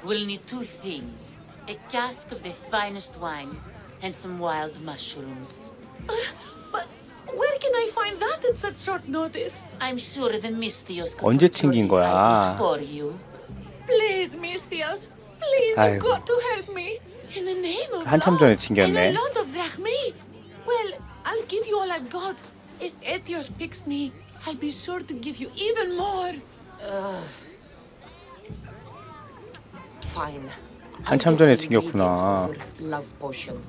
We'll need two things. A cask of the finest wine and some wild mushrooms. But where can I find that at such short notice? I'm sure the Mystios can 언제 procure 튕긴 these items 거야? for you. Please, Mystios. Please, you've got to help me. In the name of 한참 love 전에 and 튕겼네. a lot of drachmae. Well, I'll give you all I've got. If Etios picks me, I'll be sure to give you even more. Fine. 한참 전에 튕겼구나. Love potion.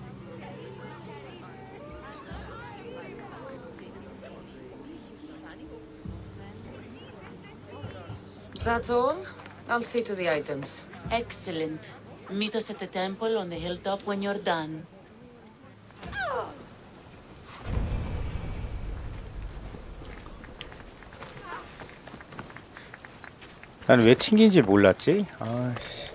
That's all? I'll see to the items. Excellent. Meet us at the temple on the hilltop when you're done. 난 왜 튕긴지 몰랐지? 아씨.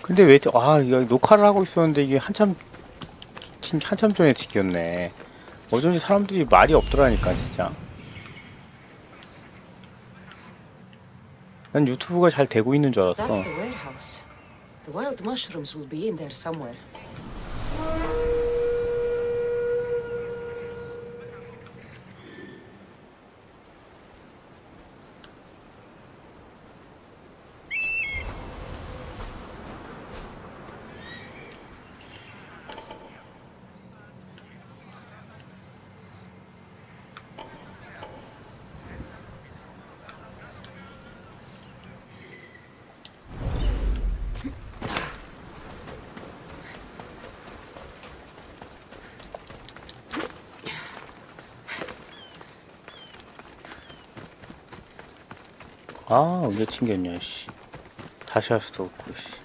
근데 왜, 이거 녹화를 하고 있었는데 이게 한참 전에 튕겼네. 어쩐지 사람들이 말이 없더라니까, 진짜. 난 유튜브가 잘 되고 있는 줄 알았어. That's the warehouse. The wild mushrooms will be in there somewhere. 왜 튕겼냐, 씨. 다시 할 수도 없고, 씨.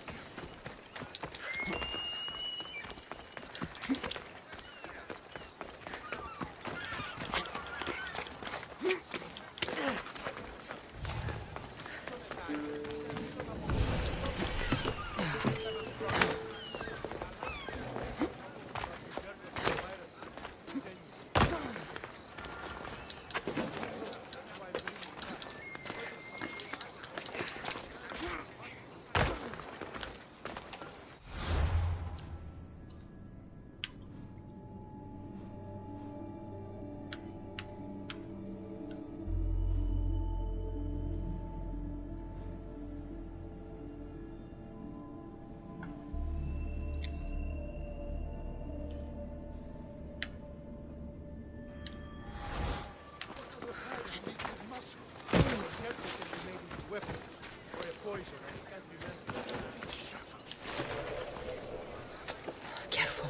Careful.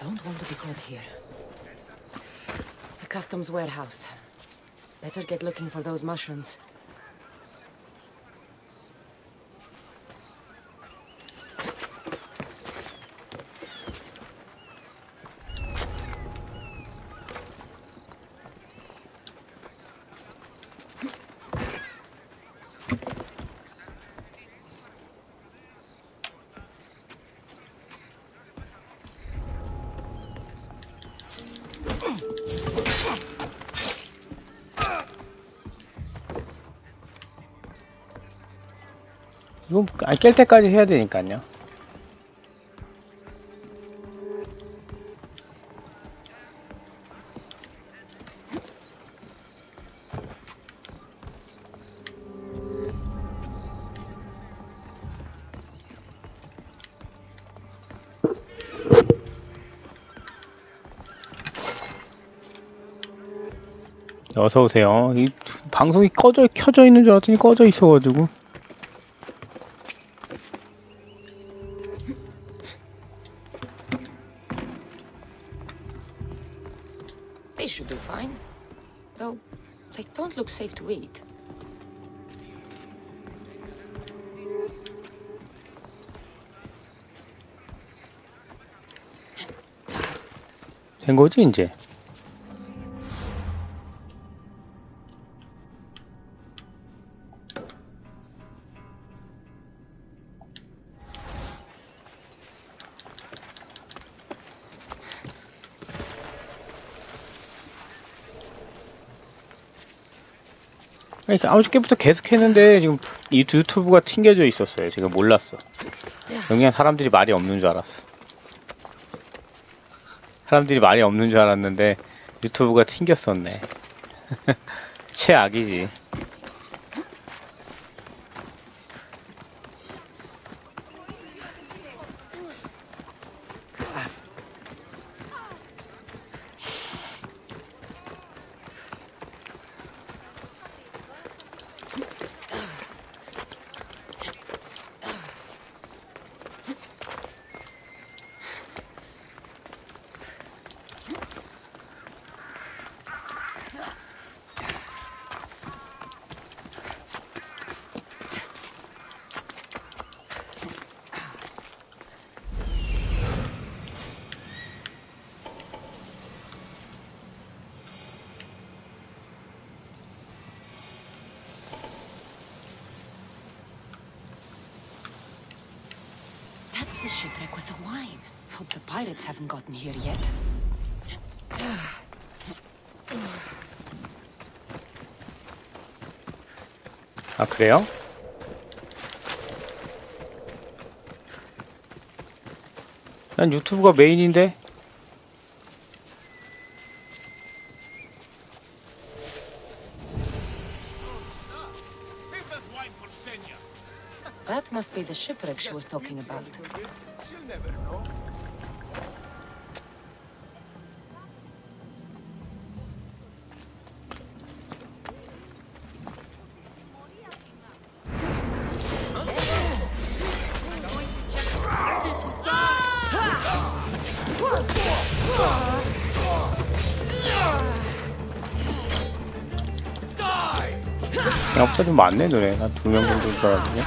Don't want to be caught here. The customs warehouse. Better get looking for those mushrooms. 이거 깰 때까지 해야 되니까요. 어서오세요. 이 방송이 켜져 있는 줄 알았더니 꺼져 있어가지고. They don't look safe to eat. 된 거지 이제? 그러니까 어저께부터 계속 했는데 지금 이 유튜브가 튕겨져 있었어요. 제가 몰랐어. 그냥 사람들이 말이 없는 줄 알았어. 사람들이 말이 없는 줄 알았는데 유튜브가 튕겼었네. 최악이지. That's the shipwreck with the wine. Hope the pirates haven't gotten here yet. 아, 그래요? 난 유튜브가 메인인데? That must be the shipwreck she was talking about. 생각보다 좀 많네, 노래. 한 2명 정도일 줄 알았거든요.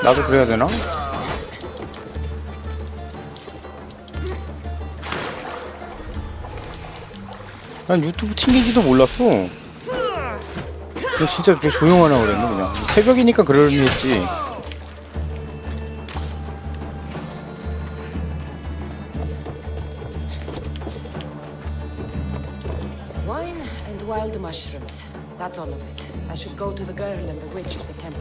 나도 그래야 되나? 난 유튜브 튕기지도 몰랐어. 진짜 왜 조용하나 그랬네 그냥. 새벽이니까 그러려니 했지. Wine and wild mushrooms. That's all of it. I should go to the girl and the witch at the temple.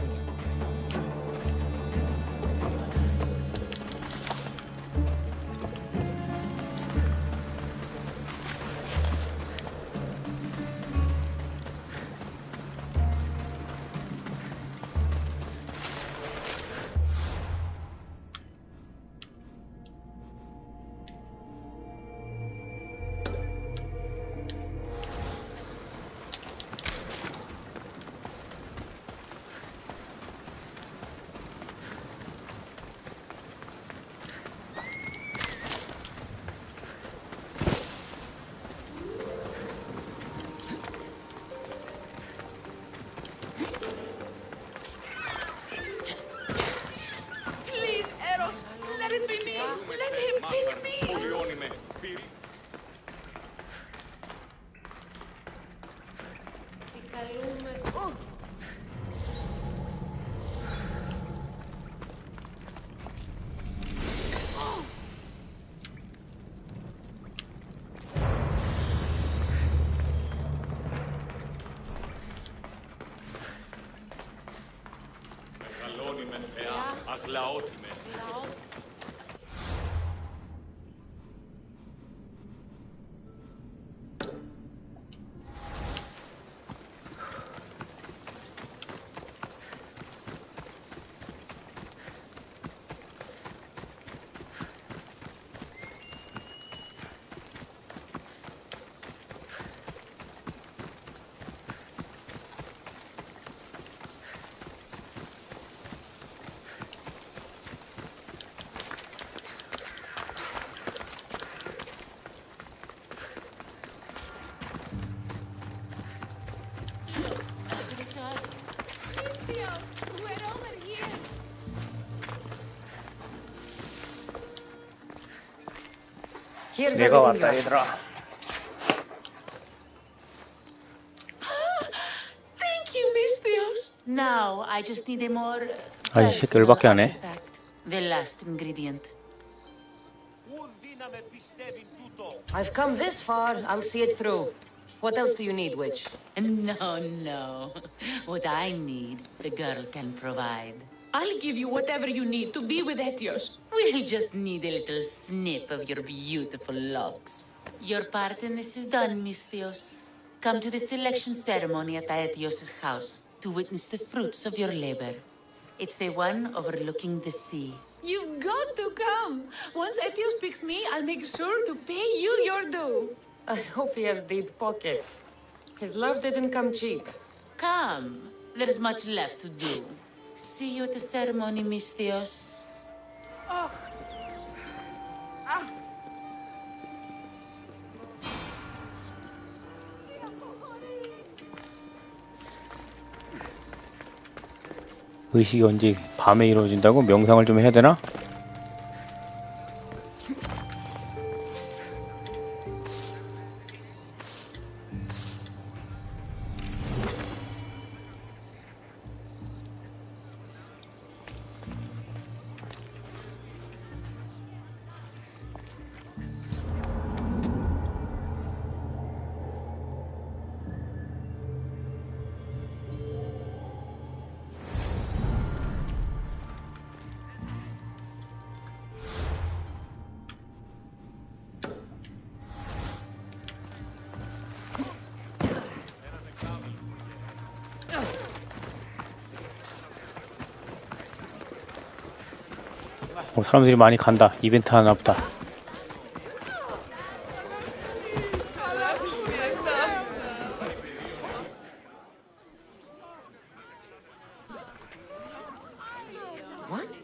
Here's 내가 everything 왔다 you asked. 얘들아. Thank you, Miss Theos. Now I just need a more 아, 이 새끼 personal 열받게 하네. artifact. The last ingredient. I've come this far. I'll see it through. What else do you need, witch? No, no. What I need, the girl can provide. I'll give you whatever you need to be with Etios. We'll just need a little snip of your beautiful locks. Your part in this is done, Miss Theos. Come to the selection ceremony at Aetios' house to witness the fruits of your labor. It's the one overlooking the sea. You've got to come. Once Etios picks me, I'll make sure to pay you your due. I hope he has deep pockets. His love didn't come cheap. Come. There's much left to do. See you at the ceremony, Miss Theos. 의식이 언제 밤에 이루어진다고? 명상을 좀 해야 되나? 사람들이 많이 간다. 이벤트 하나 보다. What?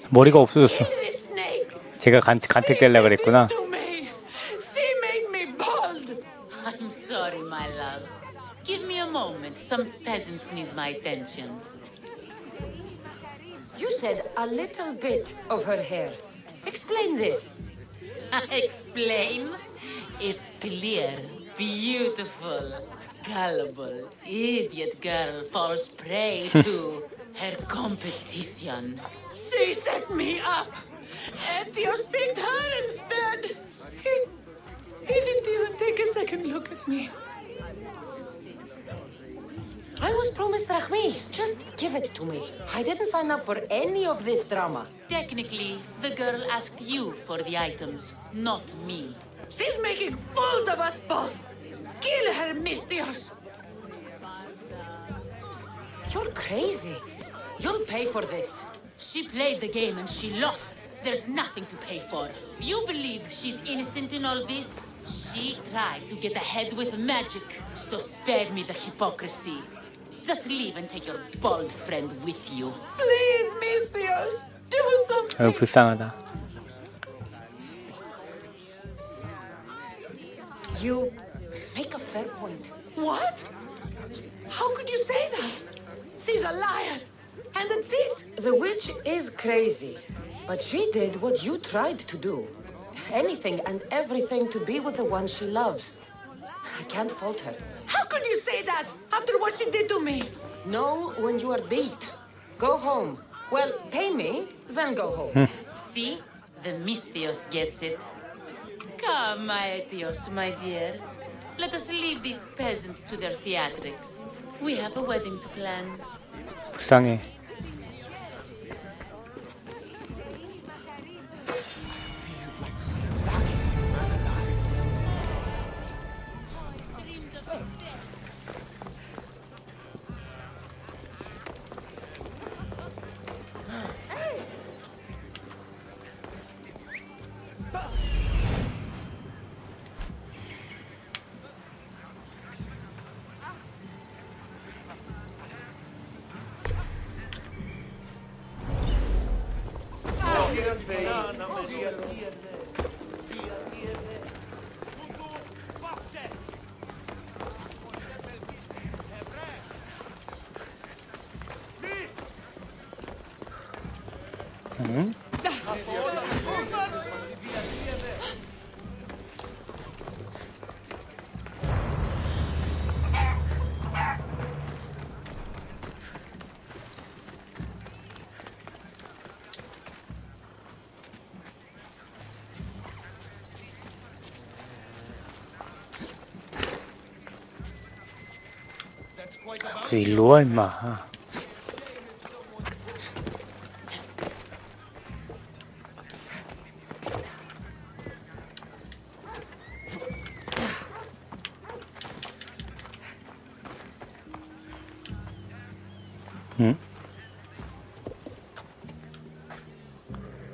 머리가 없어졌어. This snake. 제가 간택되려고 그랬구나. To me. She made me bald. I'm sorry, my love. Give me a moment. Some peasants need my attention. You said a little bit of her hair. Explain this. Explain? It's clear, beautiful, gullible, idiot girl falls prey to her competition. She set me up. Etios picked her instead. He didn't even take a second look at me. I was promised Rahmi. Just give it to me. I didn't sign up for any of this drama. Technically, the girl asked you for the items, not me. She's making fools of us both. Kill her, Miss Theos. You're crazy. You'll pay for this. She played the game and she lost. There's nothing to pay for. You believe she's innocent in all this? She tried to get ahead with magic, so spare me the hypocrisy. Just leave and take your bald friend with you. Please, Miss Theos, do something. 아유, 불쌍하다. You make a fair point. What? How could you say that? She's a liar. And that's it. The witch is crazy, but she did what you tried to do. Anything and everything to be with the one she loves. I can't fault her. How could you say that after what she did to me? Know when you are beat. Go home. Well, pay me, then go home. See? The Miss Theos gets it. Come, Aetios, my dear. Let us leave these peasants to their theatrics. We have a wedding to plan. 불쌍해. 일로 와 임마. 응?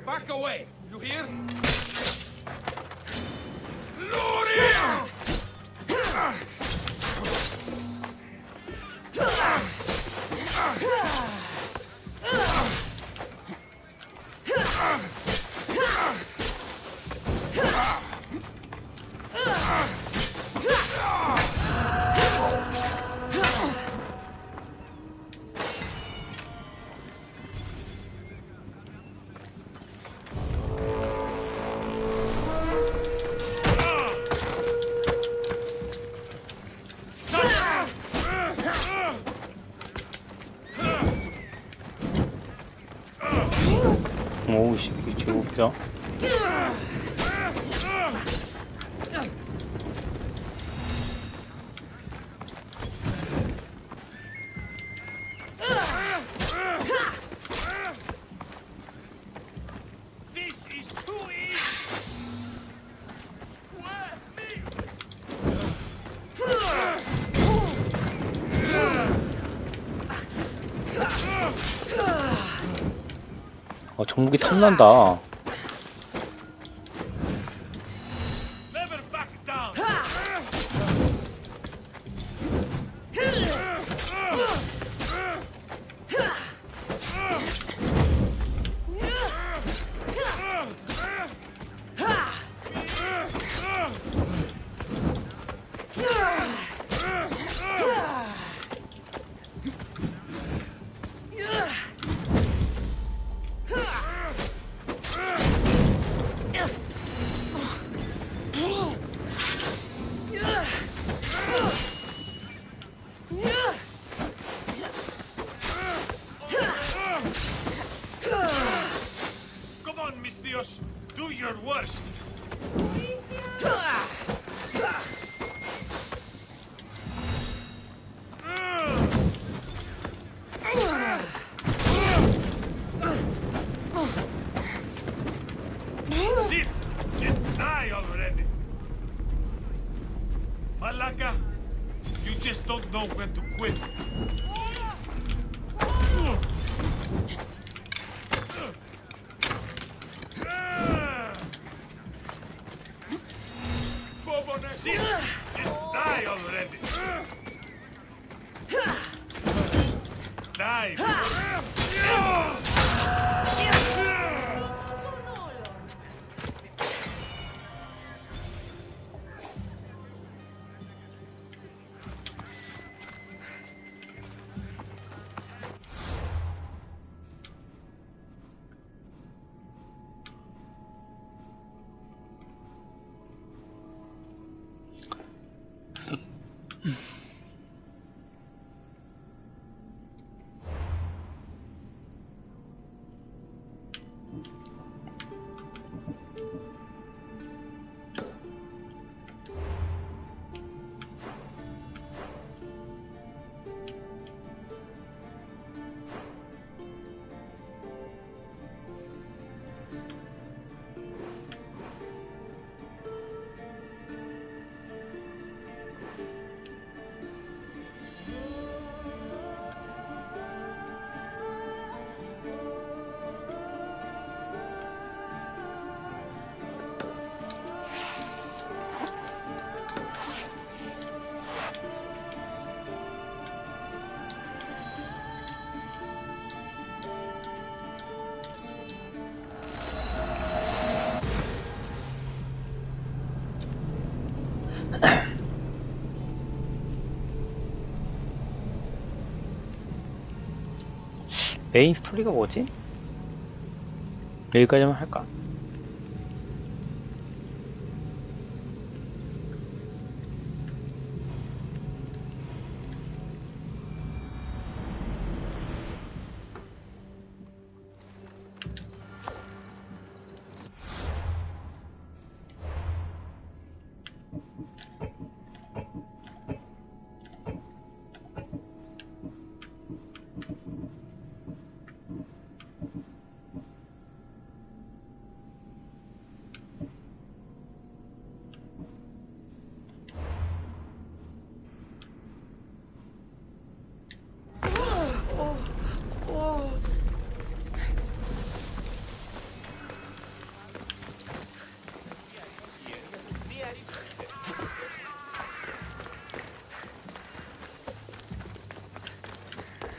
Back away, you hear? 오우씨, 이게 제법이다. This is too easy. 정국이 탐난다. Never back down. Come on, Miss Dios. Do your worst. Shit! Just die already. Malaka, you just don't know when to quit. Shit! Just die already. Die. 메인 스토리가 뭐지? 여기까지만 할까?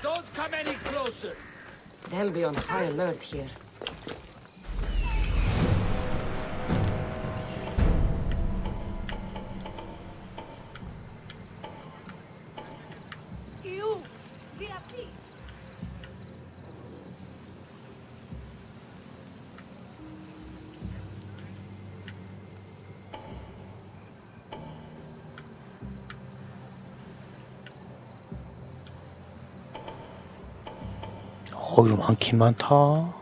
Don't come any closer. They'll be on high alert here. 이거 많긴 많다.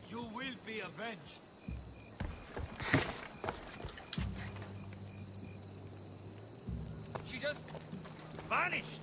You will be avenged. She just vanished.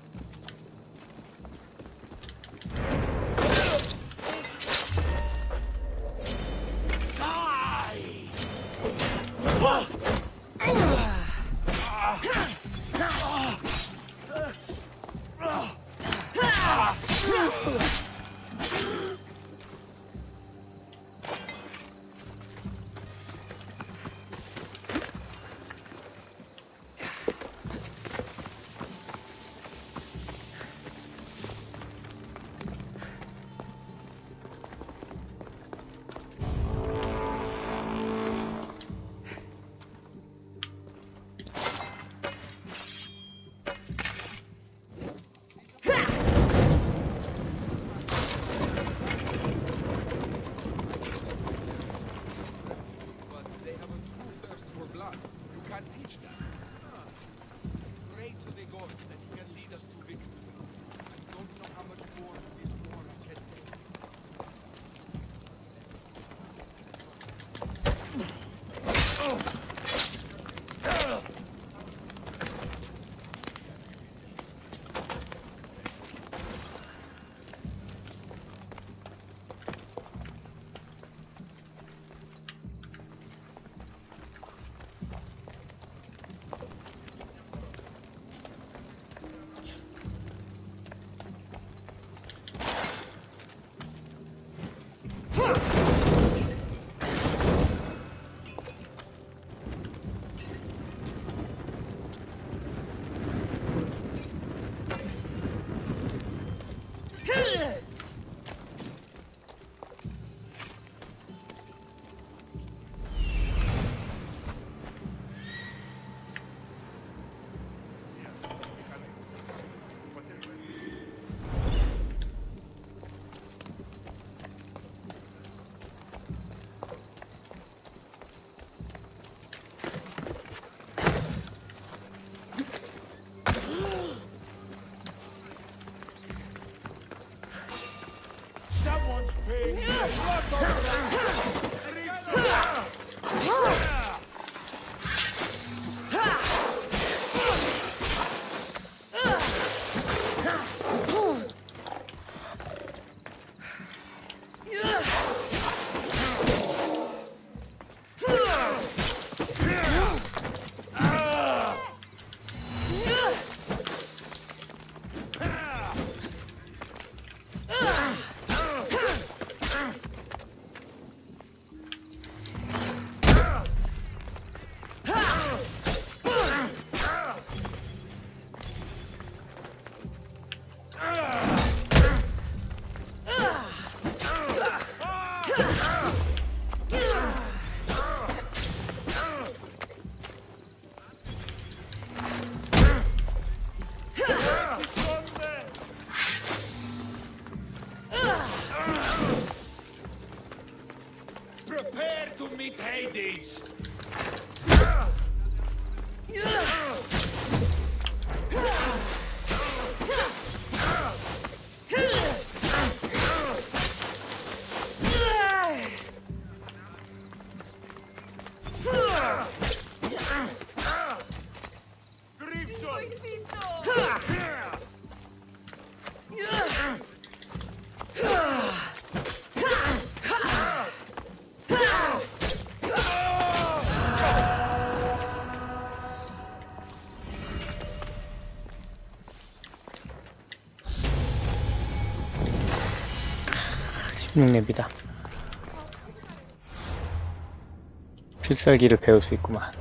Someone's paying me a lot of Prepare to meet Hades! 랩이다. 필살기를 배울 수 있구만.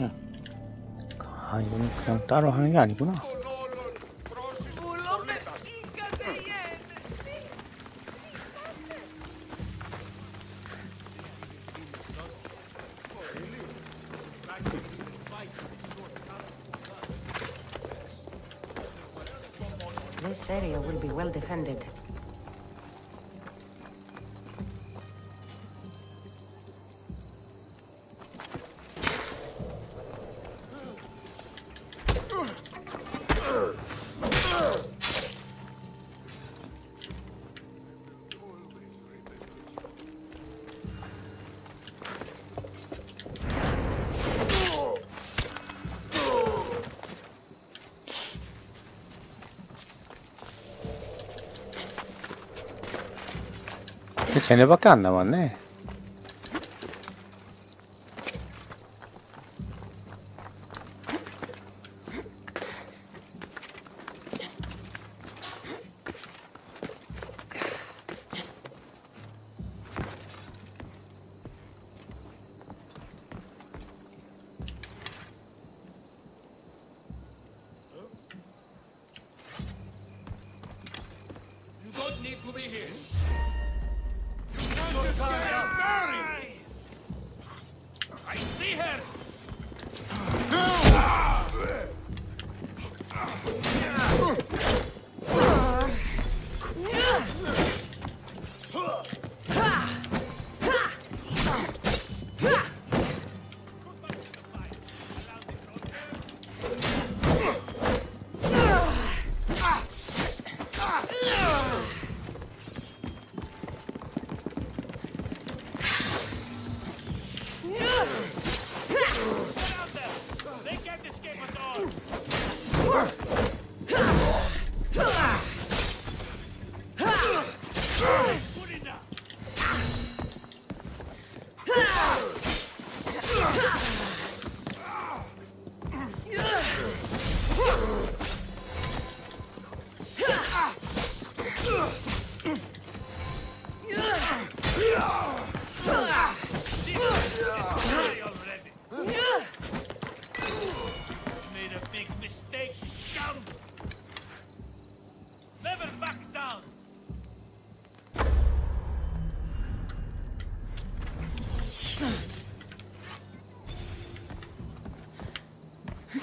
아, 이거는 그냥 따로 하는 게 아니구나. This area will be well defended. 쟤네밖에 안 남았네. You don't need to be here. I see her. They can't escape us all. Good enough. Made a big mistake, scum! Never back down!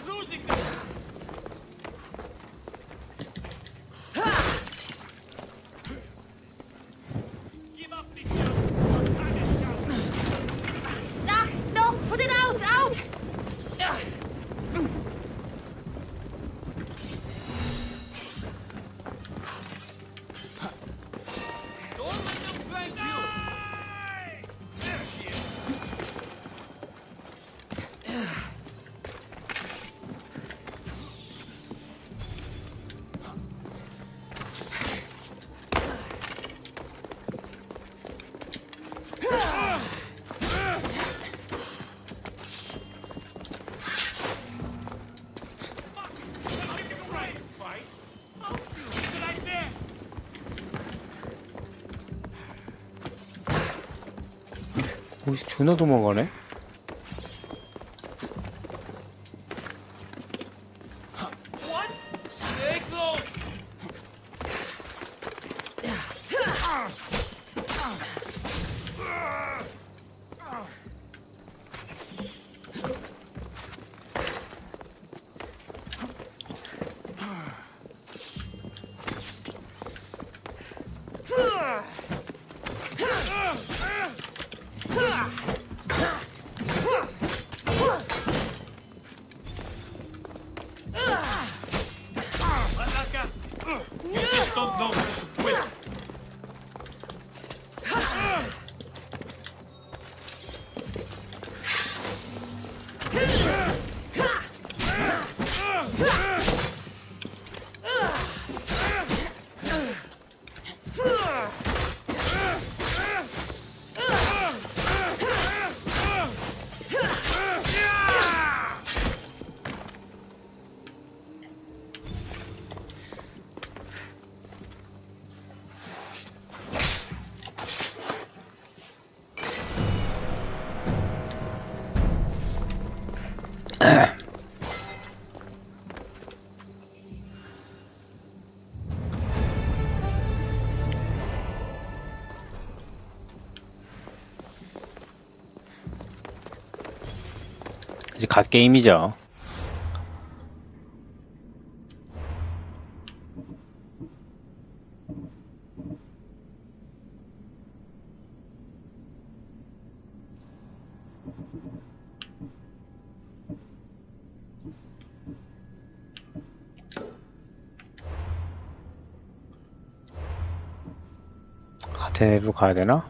Losing them! Give up this No! Put it out! Out! Don't let them flank you! There she is! Right, fight! She's right there! 오, 존나 도망가네. What? Stay close! 이제 갓 게임이죠. 아테네로 가야 되나?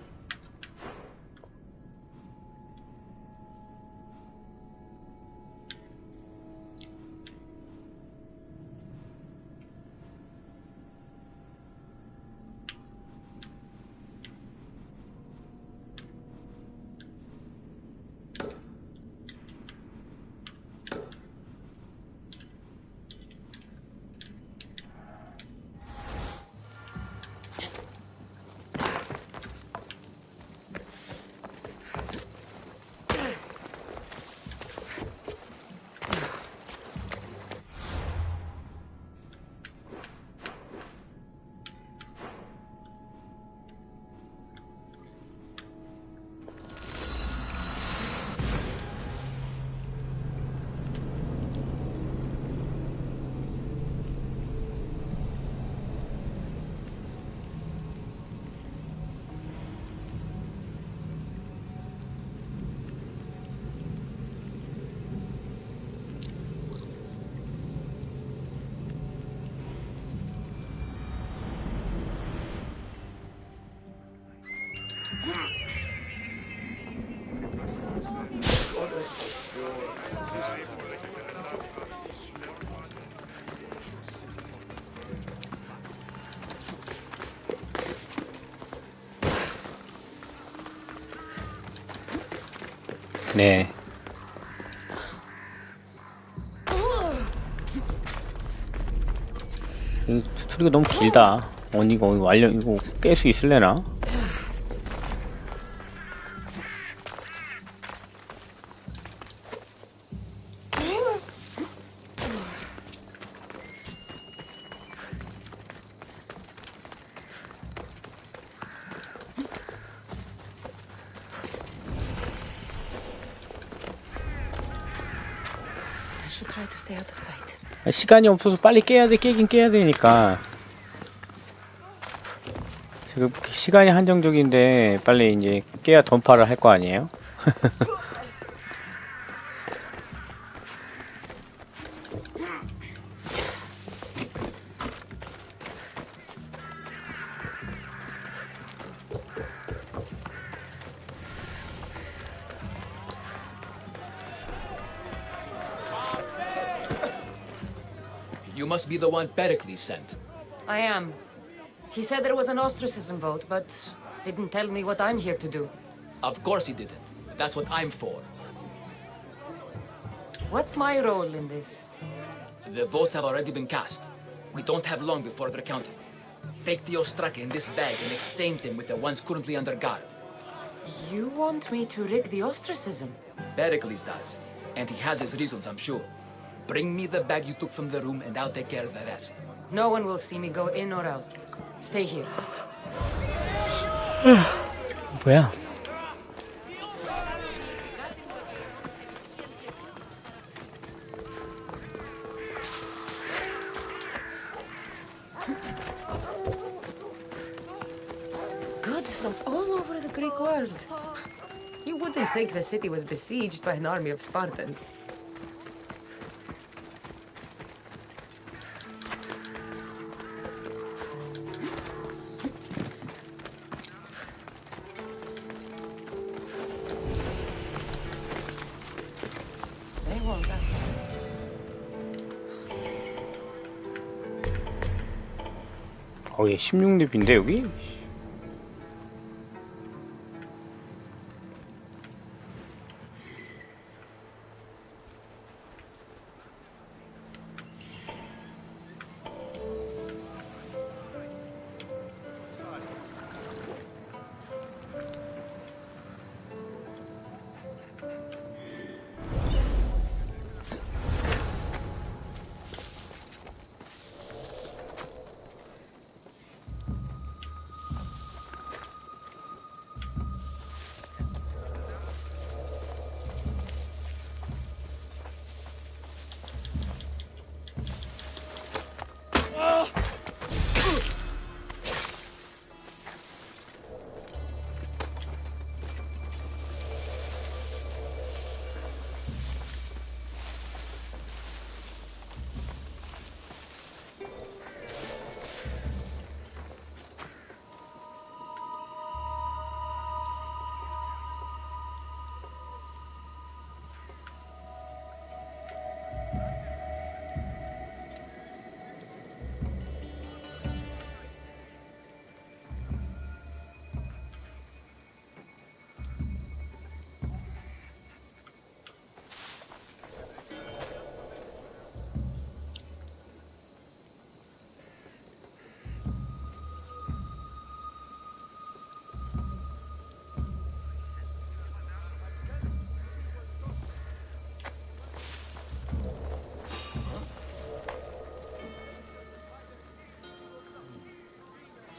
네. 이 스토리가 너무 길다. 이거 완료, 이거 깰 수 있을래나? Try to stay out of sight. 시간이 없어서 빨리 깨긴 깨야 되니까. 지금 시간이 한정적인데 빨리 이제 깨야 던파를 할 거 아니에요? You must be the one Pericles sent. I am. He said there was an ostracism vote, but didn't tell me what I'm here to do. Of course he didn't. That's what I'm for. What's my role in this? The votes have already been cast. We don't have long before they're counted. Take the Ostraka in this bag and exchange him with the ones currently under guard. You want me to rig the ostracism? Pericles does. And he has his reasons, I'm sure. Bring me the bag you took from the room and I'll take care of the rest. No one will see me go in or out. Stay here. 뭐야? Goods from all over the Greek world. You wouldn't think the city was besieged by an army of Spartans. They won't, that's why. 얘 16렙인데 여기?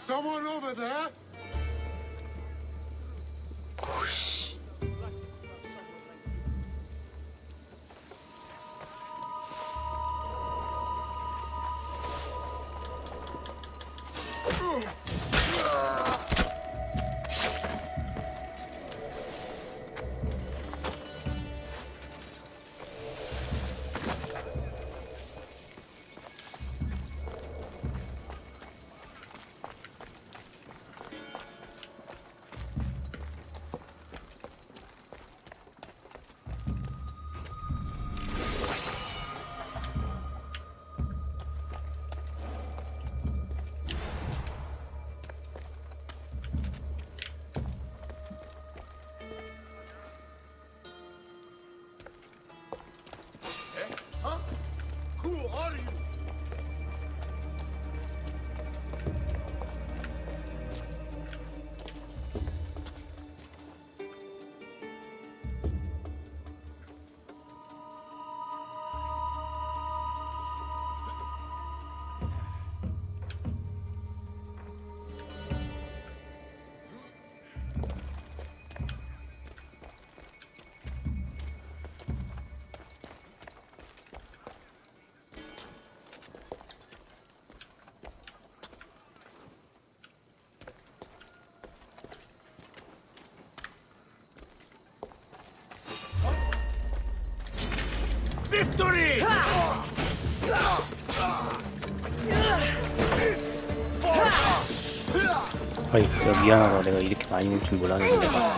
Someone over there? Who are you? Victory! 아이, 야, 미안하다. 내가 이렇게 많이 올 줄 몰랐는데 내가.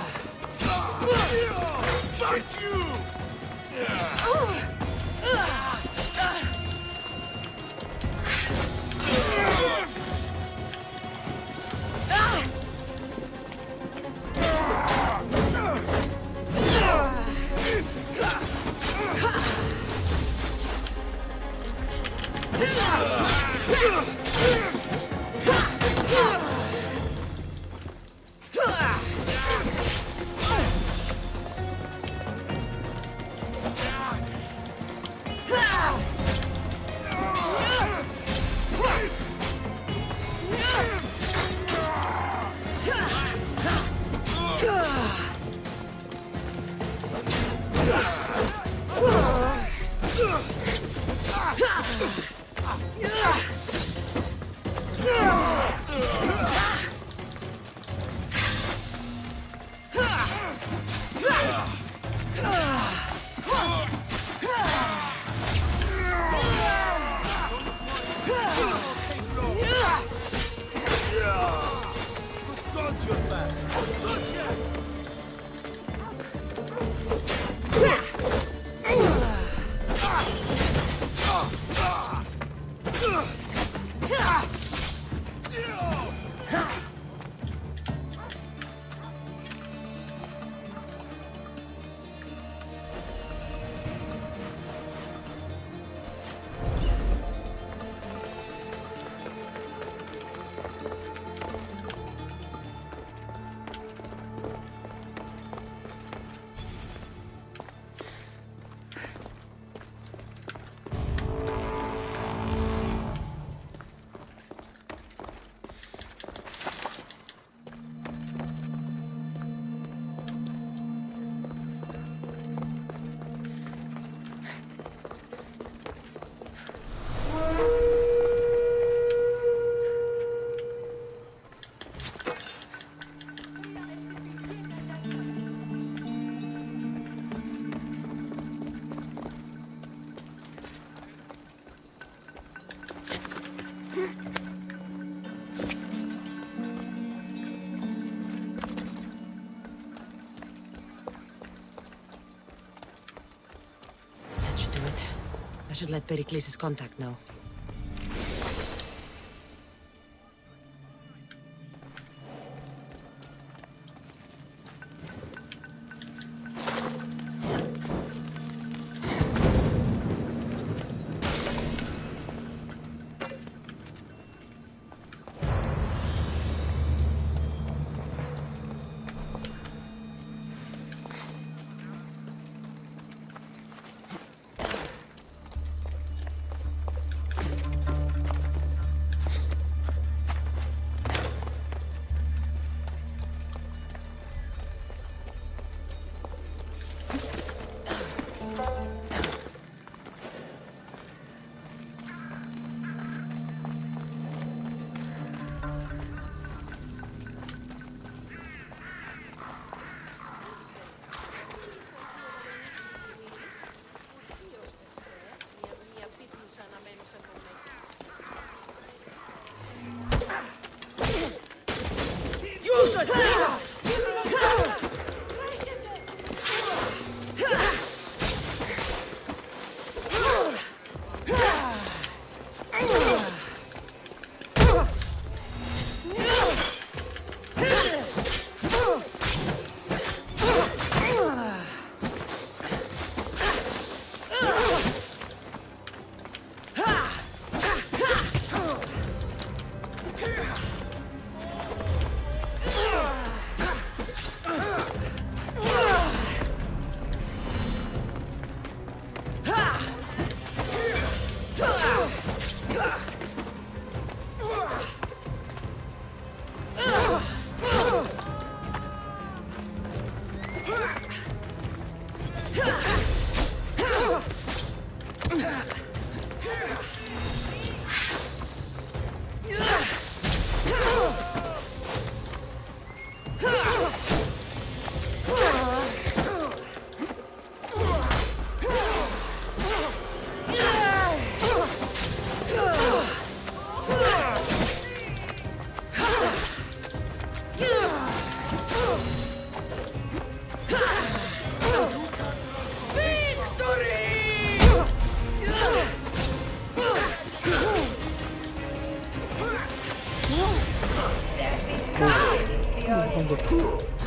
I should let Pericles' contact know.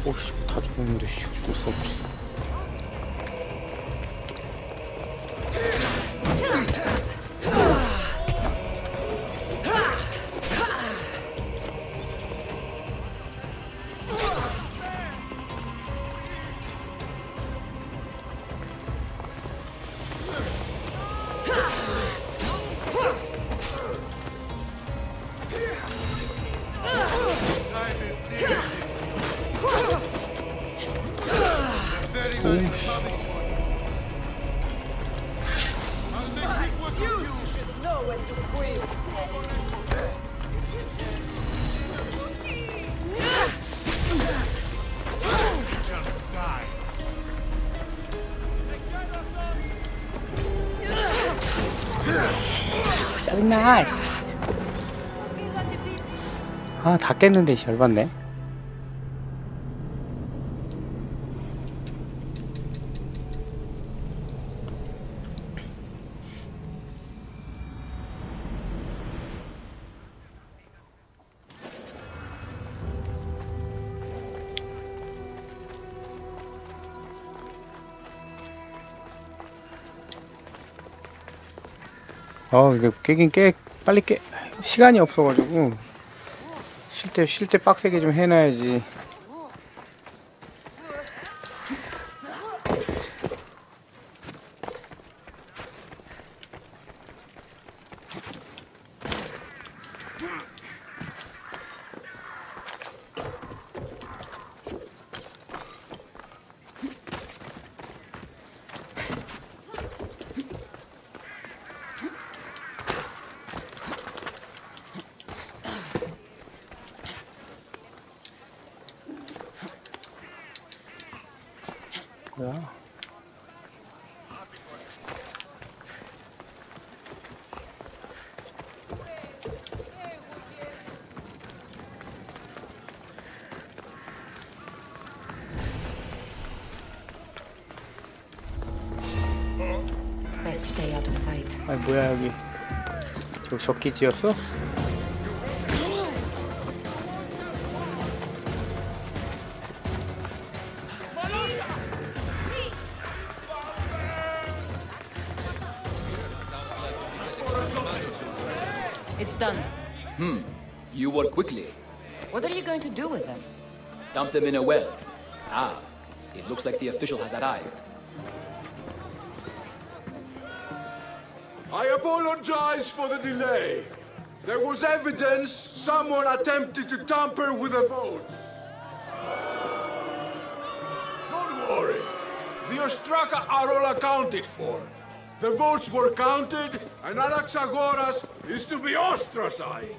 오씨, 다 죽었는데 죽을 수 없어. 짜증나. 아, 다 깼는데 열받네. 이게 깨긴 빨리 시간이 없어가지고 쉴 때 빡세게 좀 해놔야지. 뭐야? Best stay out of sight. 아니 뭐야 여기 저 적기지였어? It's done. You work quickly. What are you going to do with them? Dump them in a well. Ah, it looks like the official has arrived. I apologize for the delay. There was evidence someone attempted to tamper with the votes. Don't worry. The Ostraka are all accounted for. The votes were counted, and Anaxagoras is to be ostracized.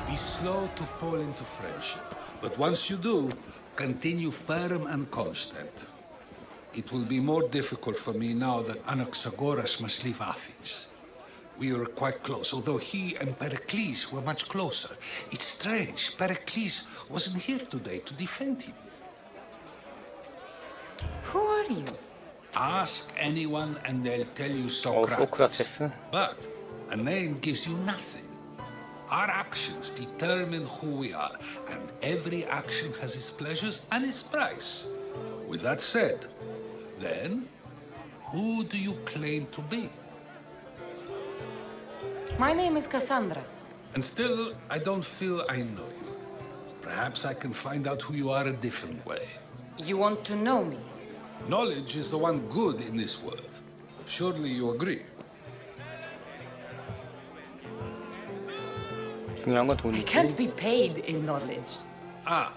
Be slow to fall into friendship, but once you do, continue firm and constant. It will be more difficult for me now that Anaxagoras must leave Athens. We were quite close, although he and Pericles were much closer. It's strange, Pericles wasn't here today to defend him. Who are you? Ask anyone and they'll tell you Socrates. 소크라테스? But a name gives you nothing. Our actions determine who we are, and every action has its pleasures and its price. With that said, then, who do you claim to be? My name is Cassandra. And still, I don't feel I know you. Perhaps I can find out who you are a different way. You want to know me? Knowledge is the one good in this world. Surely you agree? 중요한 건 I 돈이지. can't be paid in knowledge. Ah,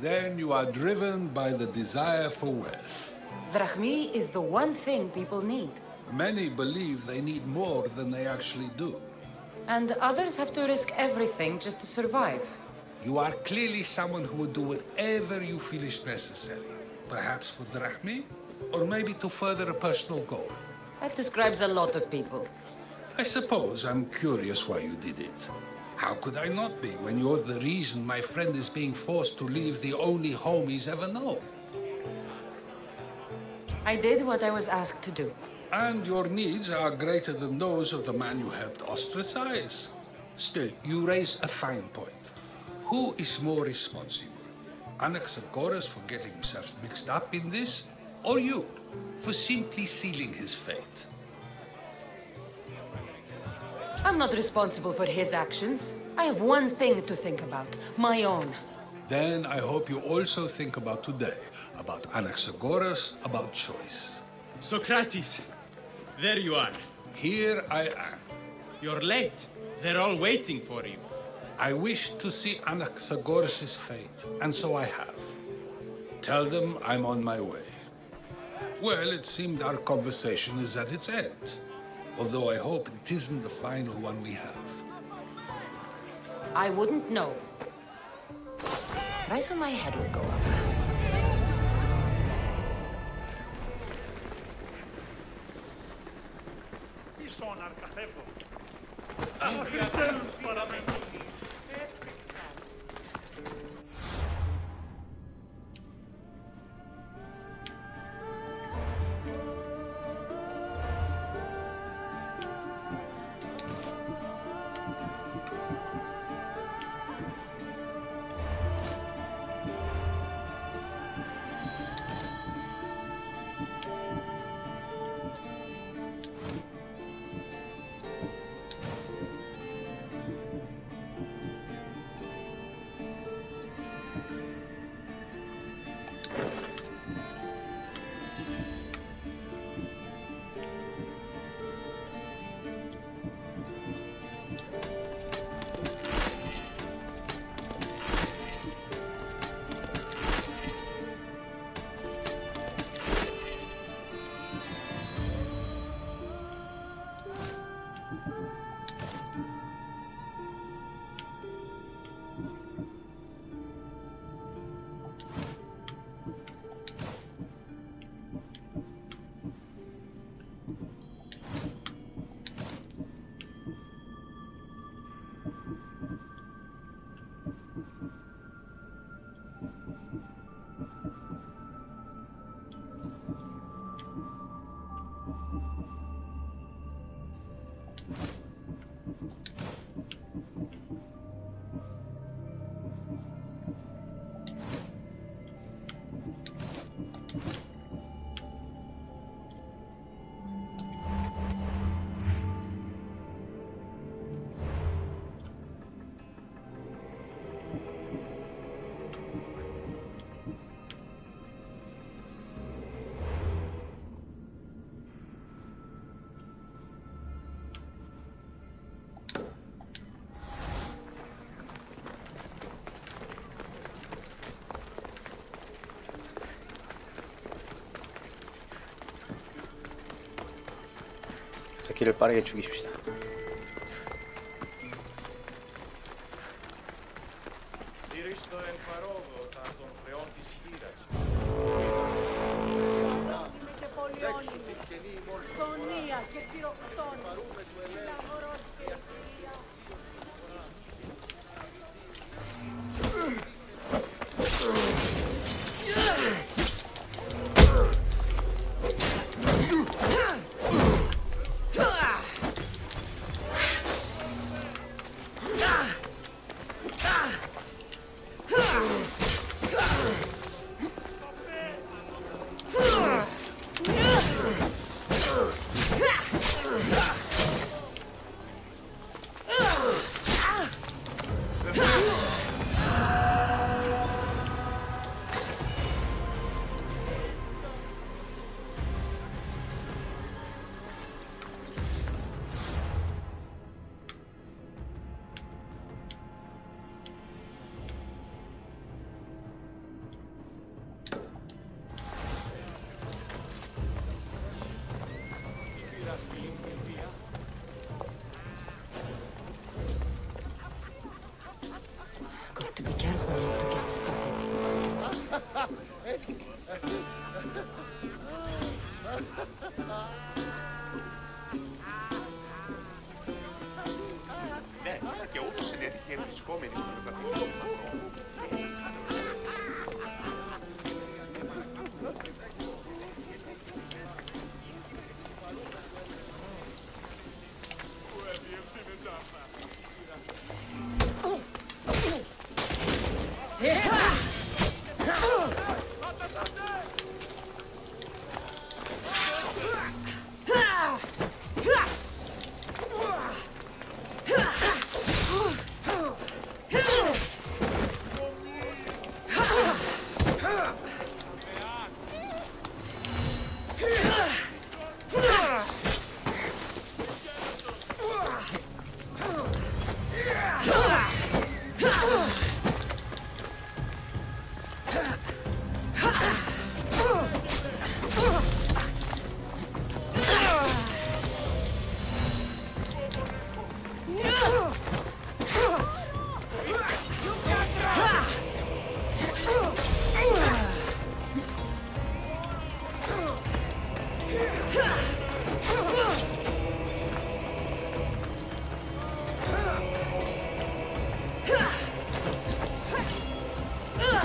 then you are driven by the desire for wealth. Drachmi is the one thing people need. Many believe they need more than they actually do. And others have to risk everything just to survive. You are clearly someone who would do whatever you feel is necessary. Perhaps for drachmi, or maybe to further a personal goal. That describes a lot of people. I suppose I'm curious why you did it. How could I not be when you're the reason my friend is being forced to leave the only home he's ever known? I did what I was asked to do. And your needs are greater than those of the man you helped ostracize. Still, you raise a fine point. Who is more responsible? Anaxagoras for getting himself mixed up in this, or you for simply sealing his fate? I'm not responsible for his actions. I have one thing to think about, my own. Then I hope you also think about today, about Anaxagoras, about choice. Socrates, there you are. Here I am. You're late. They're all waiting for you. I wish to see Anaxagoras' fate, and so I have. Tell them I'm on my way. Well, it seemed our conversation is at its end. Although I hope it isn't the final one we have. I wouldn't know. Price on my head will go up. 새끼를 빠르게 죽이십시다. Got to be careful not to get spotted. Ναι, και ούτως είναι έτυχε βρισκόμενοι στον κατοικικό μακρό.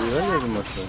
뭐야 요즘 맞죠?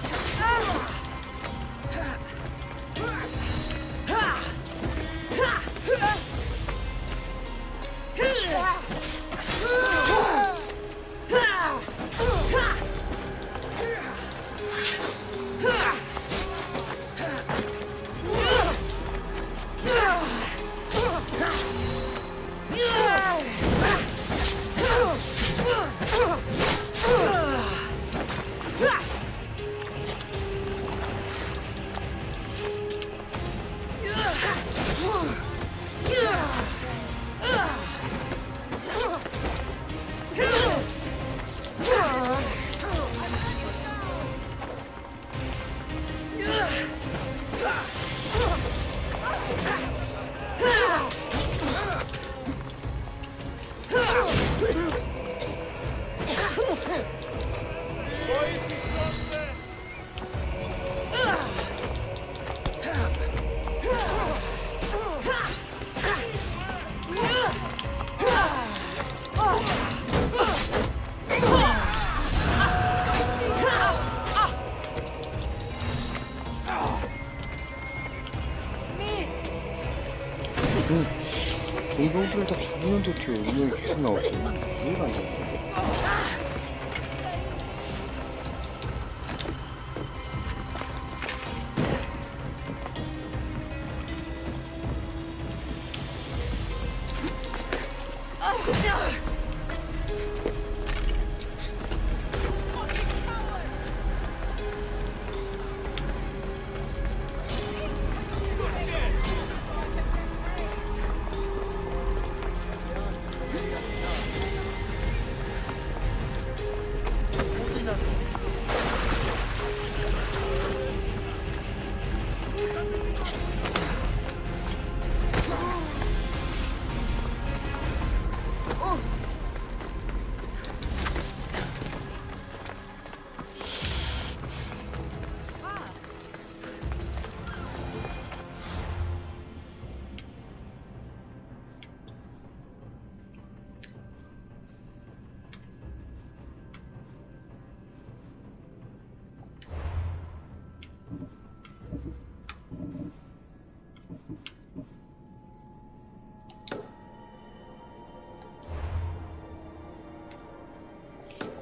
동병들을 다 죽이는데 어떻게 운명이 계속 나오지? 이해가 안 되는데.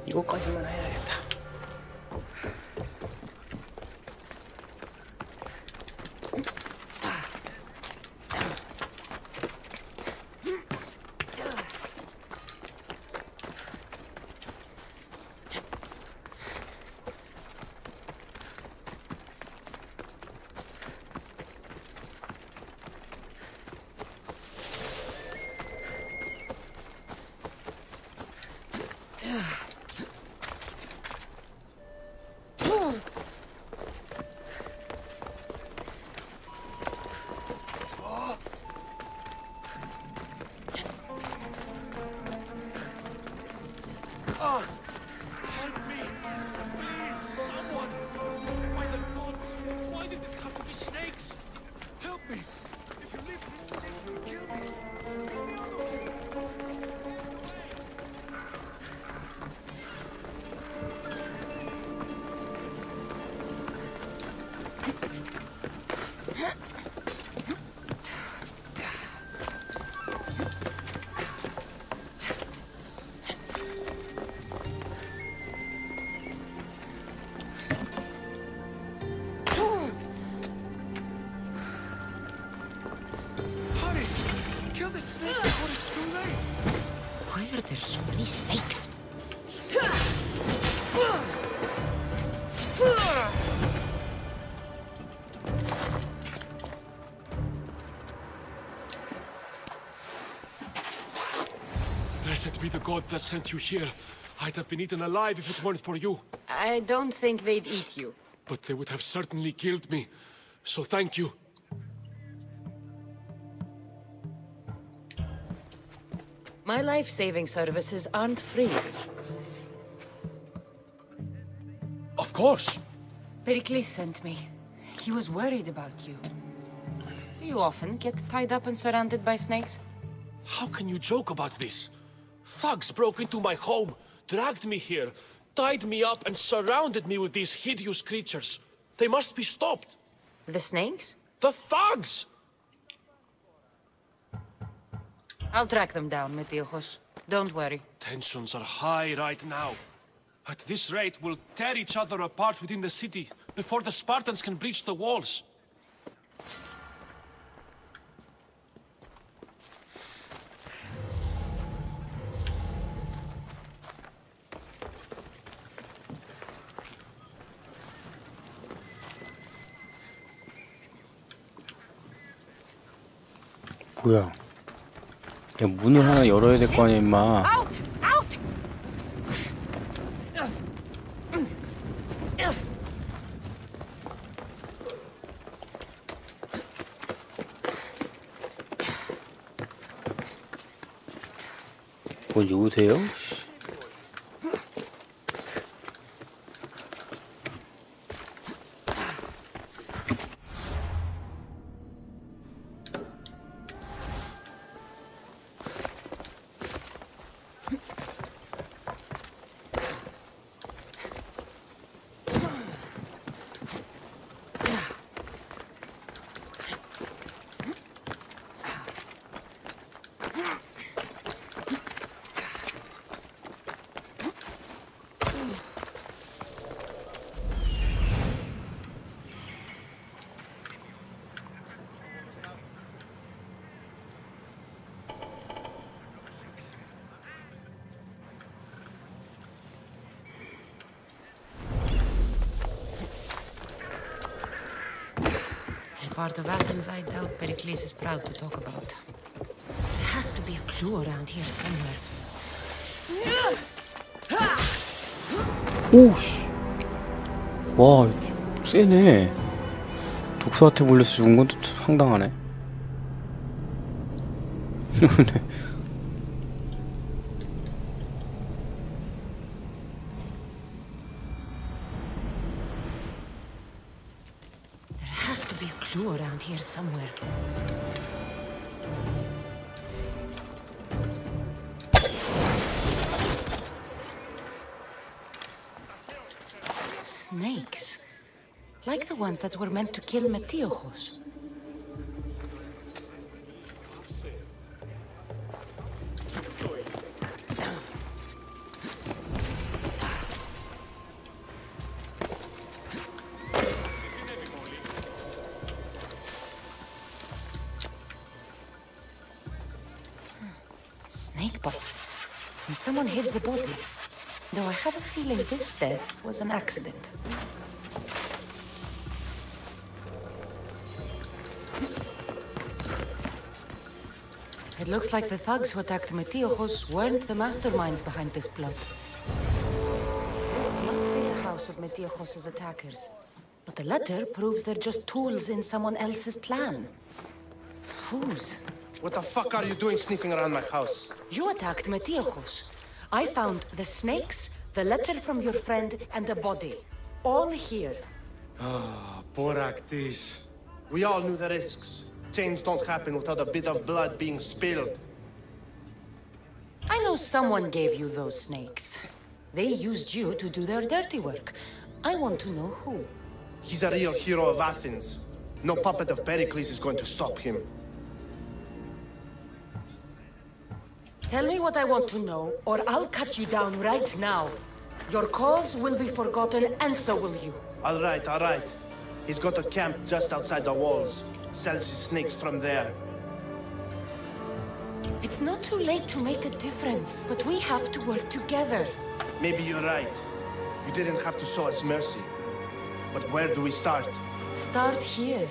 이거까지만 해야겠다. Help me! Please, someone! By the gods, why did it have to be snakes? Help me! If you leave, these snakes will kill me! Get me out of here! Hurry! Kill the snakes before it's too late! Why are there so many snakes? Blessed be the god that sent you here. I'd have been eaten alive if it weren't for you. I don't think they'd eat you. But they would have certainly killed me. So thank you. My life-saving services aren't free. Of course. Pericles sent me. He was worried about you. You often get tied up and surrounded by snakes? How can you joke about this? Thugs broke into my home, dragged me here, tied me up and surrounded me with these hideous creatures. They must be stopped. The snakes? The thugs! I'll track them down, Metiojos. Don't worry. Tensions are high right now. At this rate, we'll tear each other apart within the city before the Spartans can breach the walls. 뭐야? 야, 문을 하나 열어야 될 거 아니야, 임마. Out! Out! 뭘 요새요? Part of Athens I doubt Pericles is proud to talk about. There has to be a clue around here somewhere. 오씨. 와, 세네. 독사한테 물려서 죽은 건 또 상당하네. Clue around here somewhere. Snakes. Like the ones that were meant to kill Metiojos. and someone hid the body. Though I have a feeling this death was an accident. It looks like the thugs who attacked Metiojos weren't the masterminds behind this plot. This must be the house of Metiojos' attackers. But the letter proves they're just tools in someone else's plan. Whose? What the fuck are you doing sniffing around my house? You attacked Metiojos. I found the snakes, the letter from your friend, and a body. All here. Ah, Boraktis. We all knew the risks. Change don't happen without a bit of blood being spilled. I know someone gave you those snakes. They used you to do their dirty work. I want to know who. He's a real hero of Athens. No puppet of Pericles is going to stop him. Tell me what I want to know, or I'll cut you down right now. Your cause will be forgotten, and so will you. All right, all right. He's got a camp just outside the walls. Sells his snakes from there. It's not too late to make a difference, but we have to work together. Maybe you're right. You didn't have to show us mercy. But where do we start? Start here.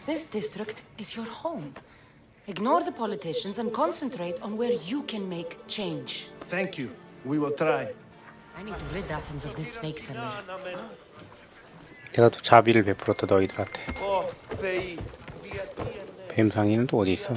This district is your home. Ignore the politicians and concentrate on where you can make change. Thank you. We will try. I need to rid Athens of this snake seller. 내가 또 자비를 베풀었다 너희들한테. 뱀상이는 또 어디 있어?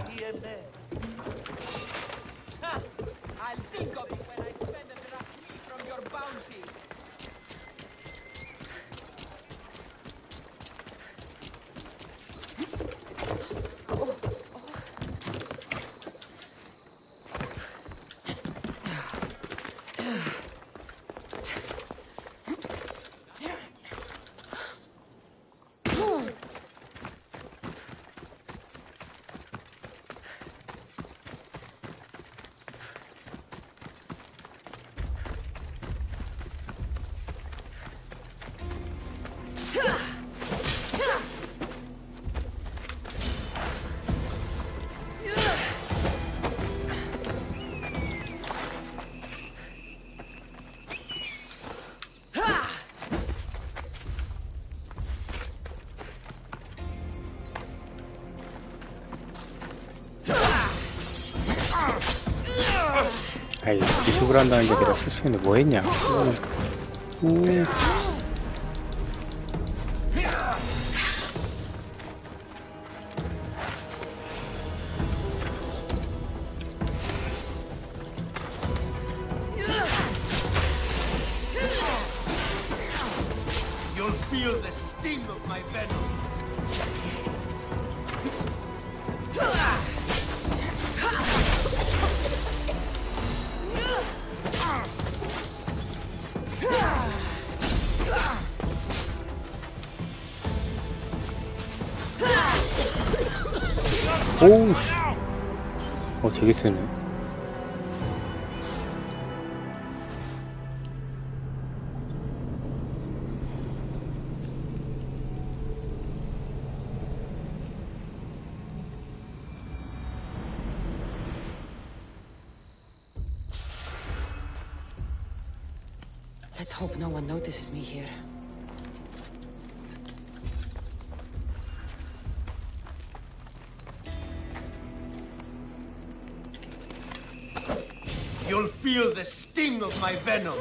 아이 기습을 한다는 게 내가 실수했는데 뭐 했냐? You'll feel the sting of my venom. 오우, 되게 세네. Let's hope no one notices me here. You'll feel the sting of my venom.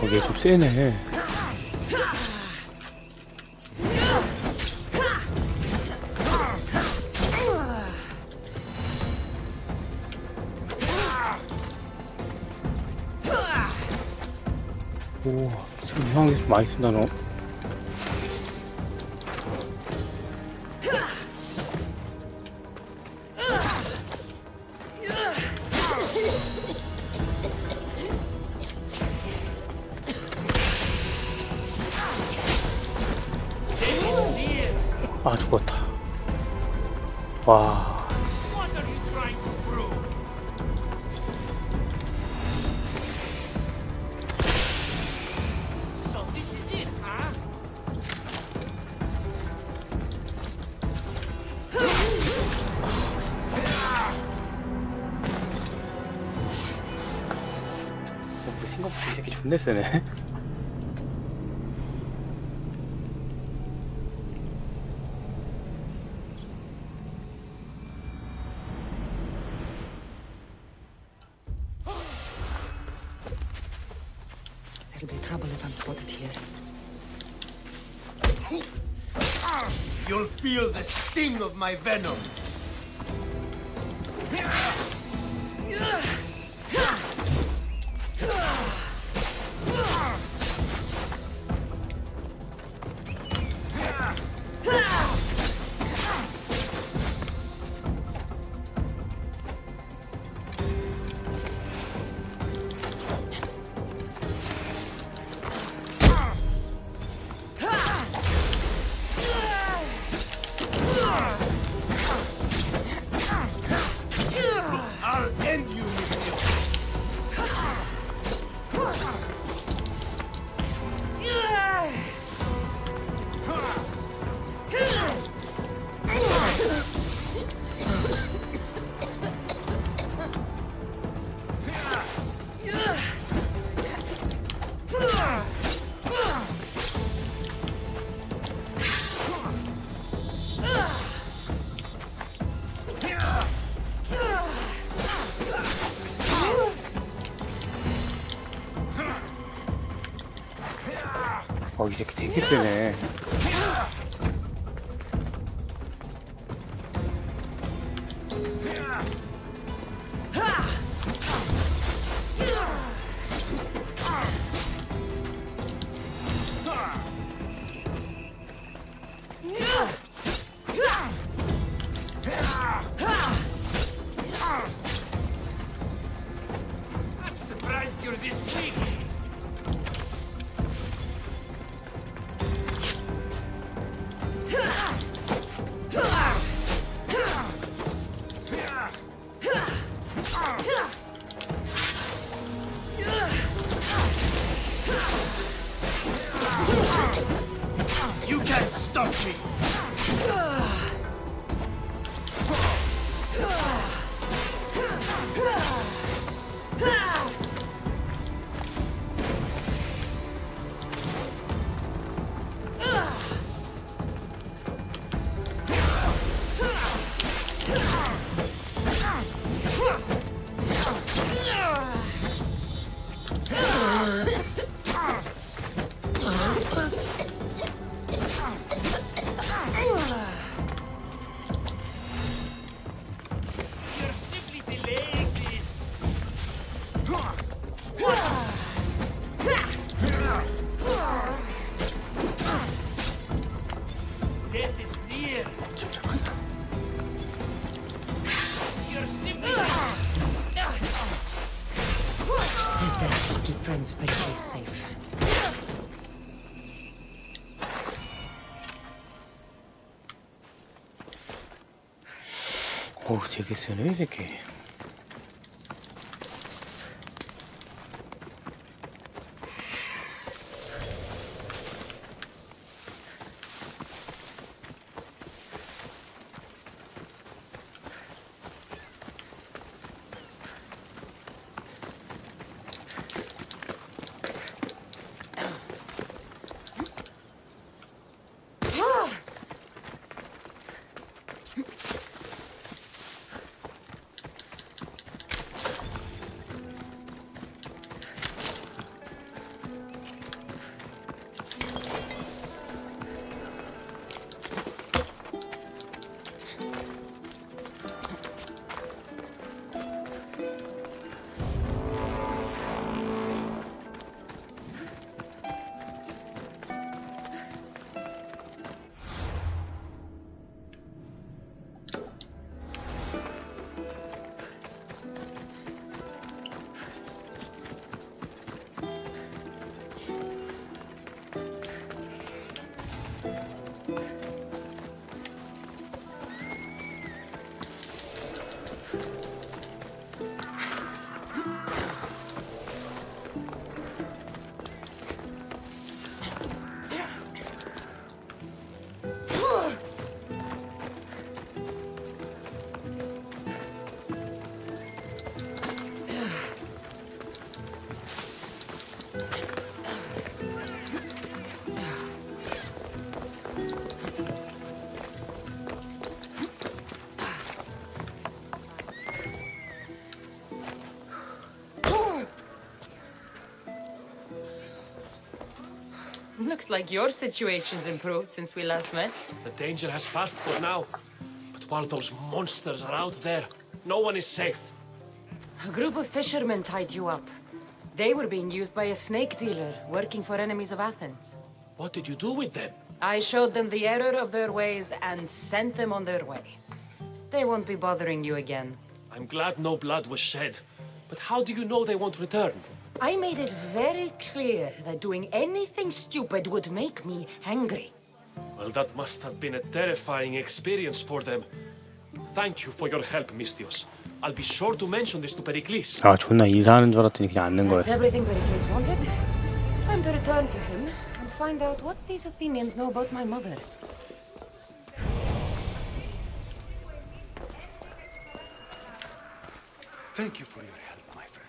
얘 좀 세네. 오, 좀 이상하게 좀 많이 쓴다 너. 아, 죽었다. 와. 생각보다 이 새끼 존나 세네. There'll be trouble if I'm spotted here. You'll feel the sting of my venom. 이 새끼 되게 세네. I'm surprised you're this weak. You can't stop me. Death is near. You're simply... His death should keep friends very safe. 어우, 되게 세네 이 새끼. Looks like your situation's improved since we last met. The danger has passed for now. But while those monsters are out there, no one is safe. A group of fishermen tied you up. They were being used by a snake dealer working for enemies of Athens. What did you do with them? I showed them the error of their ways and sent them on their way. They won't be bothering you again. I'm glad no blood was shed. But how do you know they won't return? I made it very clear that doing anything stupid would make me angry. Well, that must have been a terrifying experience for them. Thank you for your help, Misthios. I'll be sure to mention this to Pericles. 아, 존나 인사하는 줄 알았더니 그냥 앉는 That's 거였어. everything Pericles wanted. Time to return to him and find out what these Athenians know about my mother. Thank you for your help, my friend.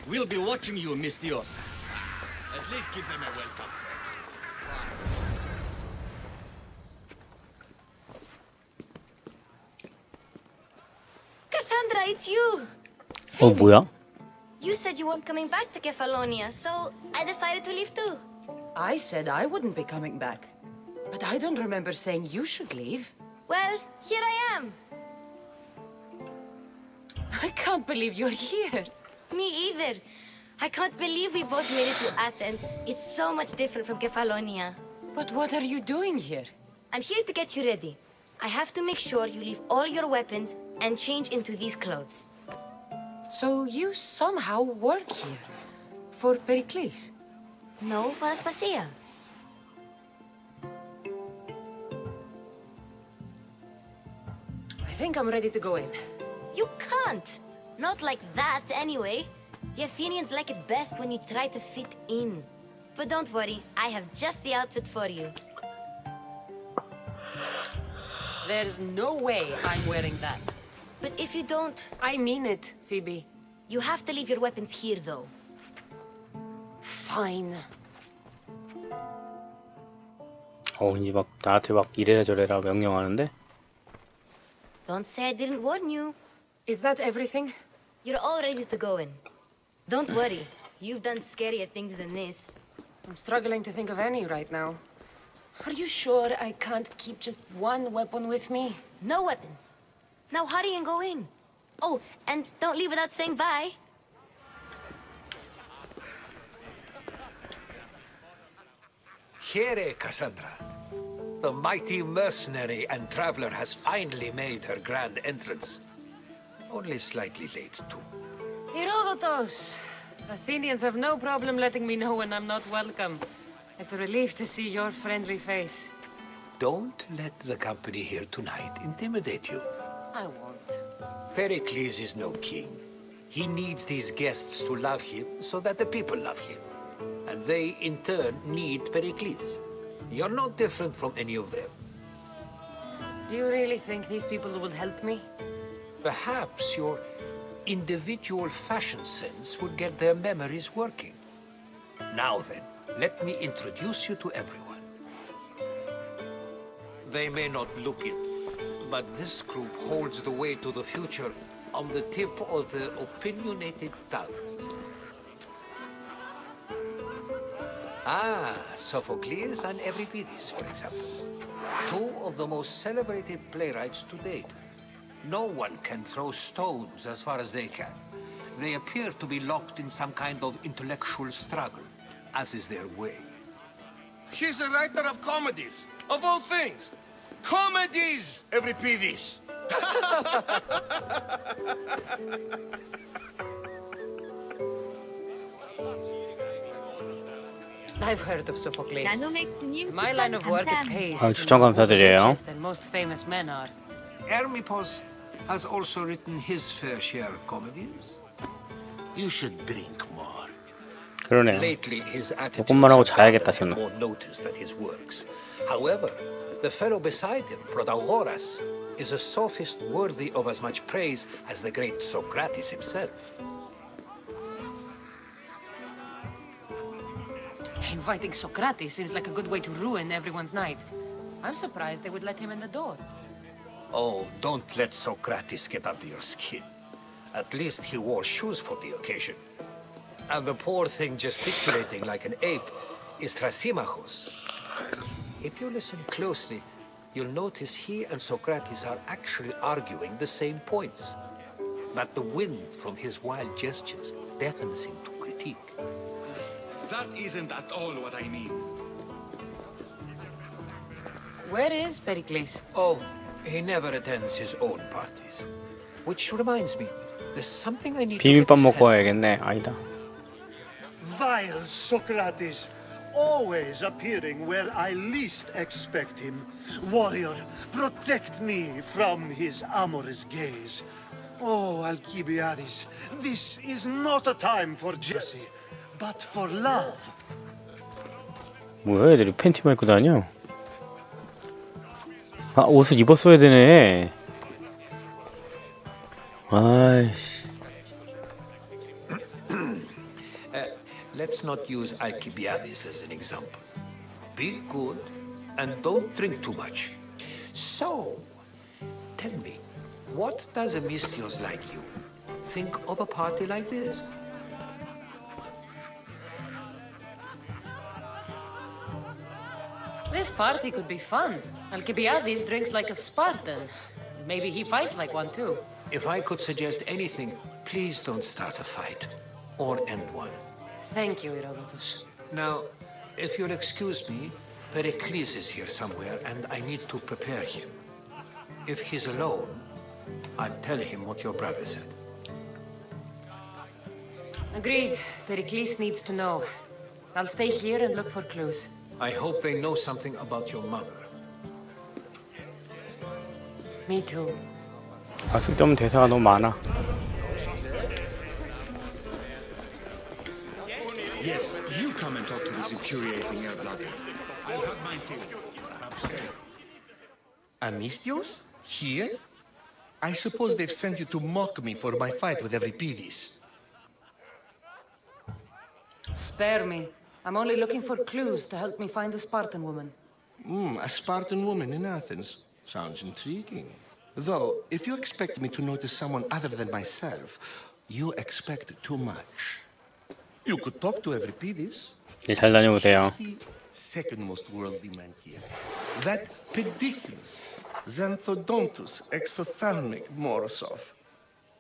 We'll be watching you, Misthios. At least give them a welcome first. Cassandra, it's you! 어, 뭐야? You said you weren't coming back to Kefalonia, so I decided to leave too. I said I wouldn't be coming back. But I don't remember saying you should leave. Well, here I am. I can't believe you're here. Me either. I can't believe we both made it to Athens. It's so much different from Kefalonia. But what are you doing here? I'm here to get you ready. I have to make sure you leave all your weapons and change into these clothes. So you somehow work here? For Pericles? No, for Aspasia. I think I'm ready to go in. You can't. Not like that, anyway. The Athenians like it best when you try to fit in. But don't worry, I have just the outfit for you. There's no way I'm wearing that. But if you don't... I mean it, Phoebe. You have to leave your weapons here, though. Fine. 이제 막 나한테 막 이래라 저래라 명령하는데? Don't say I didn't warn you. Is that everything? You're all ready to go in. Don't worry. You've done scarier things than this. I'm struggling to think of any right now. Are you sure I can't keep just one weapon with me? No weapons. Now hurry and go in. Oh, and don't leave without saying bye. Here, Cassandra. The mighty mercenary and traveler has finally made her grand entrance. Only slightly late, too. Herodotus! Athenians have no problem letting me know when I'm not welcome. It's a relief to see your friendly face. Don't let the company here tonight intimidate you. I won't. Pericles is no king. He needs these guests to love him so that the people love him. And they, in turn, need Pericles. You're not different from any of them. Do you really think these people will help me? Perhaps your individual fashion sense would get their memories working. Now then, let me introduce you to everyone. They may not look it, but this group holds the way to the future on the tip of the opinionated tongue. Ah, Sophocles and Euripides, for example. Two of the most celebrated playwrights to date. No one can throw stones as far as they can. They appear to be locked in some kind of intellectual struggle, as is their way. He's a writer of comedies, of all things. Comedies, Euripides. I've heard of Sophocles. 나노맥스님 My line of work it pays. 아, 추천 감사드려요. Richest and most famous men are. Hermippos has also written his fair share of comedies. You should drink more. 그러네요. Lately, his attitudes 조금만 하고 have 자야겠다 gathered 저는. more notice than his works. However, the fellow beside him, Protagoras, is a sophist worthy of as much praise as the great Socrates himself. Inviting Socrates seems like a good way to ruin everyone's night. I'm surprised they would let him in the door. Oh, don't let Socrates get under your skin. At least he wore shoes for the occasion. And the poor thing gesticulating like an ape is Thrasymachos. If you listen closely, you'll notice he and Socrates are actually arguing the same points. But the wind from his wild gestures deafens him to critique. That isn't at all what I mean. Where is Pericles? Oh, he never attends his own parties. Which reminds me, there's something I need to get 비빔밥 his 먹고 head. 와야겠네. 아니다. Vile Socrates, always appearing where I least expect him. Warrior, protect me from his amorous gaze. Oh, Alcibiades, this is not a time for jealousy, but for love. 뭐야, 애들이 팬티만 입고 다녀? 아, 옷을 입었어야 되네. 아이씨. Let's not use Alcibiades as an example. Be good and don't drink too much. So, tell me, what does a Misthios like you think of a party like this? This party could be fun. Alcibiades drinks like a Spartan. Maybe he fights like one too. If I could suggest anything, please don't start a fight or end one. Thank you, Herodotus. Now, if you'll excuse me, Pericles is here somewhere and I need to prepare him. If he's alone, I'll tell him what your brother said. Agreed. Pericles needs to know. I'll stay here and look for clues. I hope they know something about your mother. Me too. 아, 쓸데없는 대사가 너무 많아. Yes, you come and talk to this infuriating air-blooded. I'll have my fill. Amistios? Here? I suppose they've sent you to mock me for my fight with Euripides. Spare me. I'm only looking for clues to help me find a Spartan woman. A Spartan woman in Athens. Sounds intriguing. Though, if you expect me to notice someone other than myself, you expect too much. You could talk to Euripides. 네, 잘 다녀오세요. He's the second most worldly man here. That pediculous, xanthodontus, exophthalmic Morosov.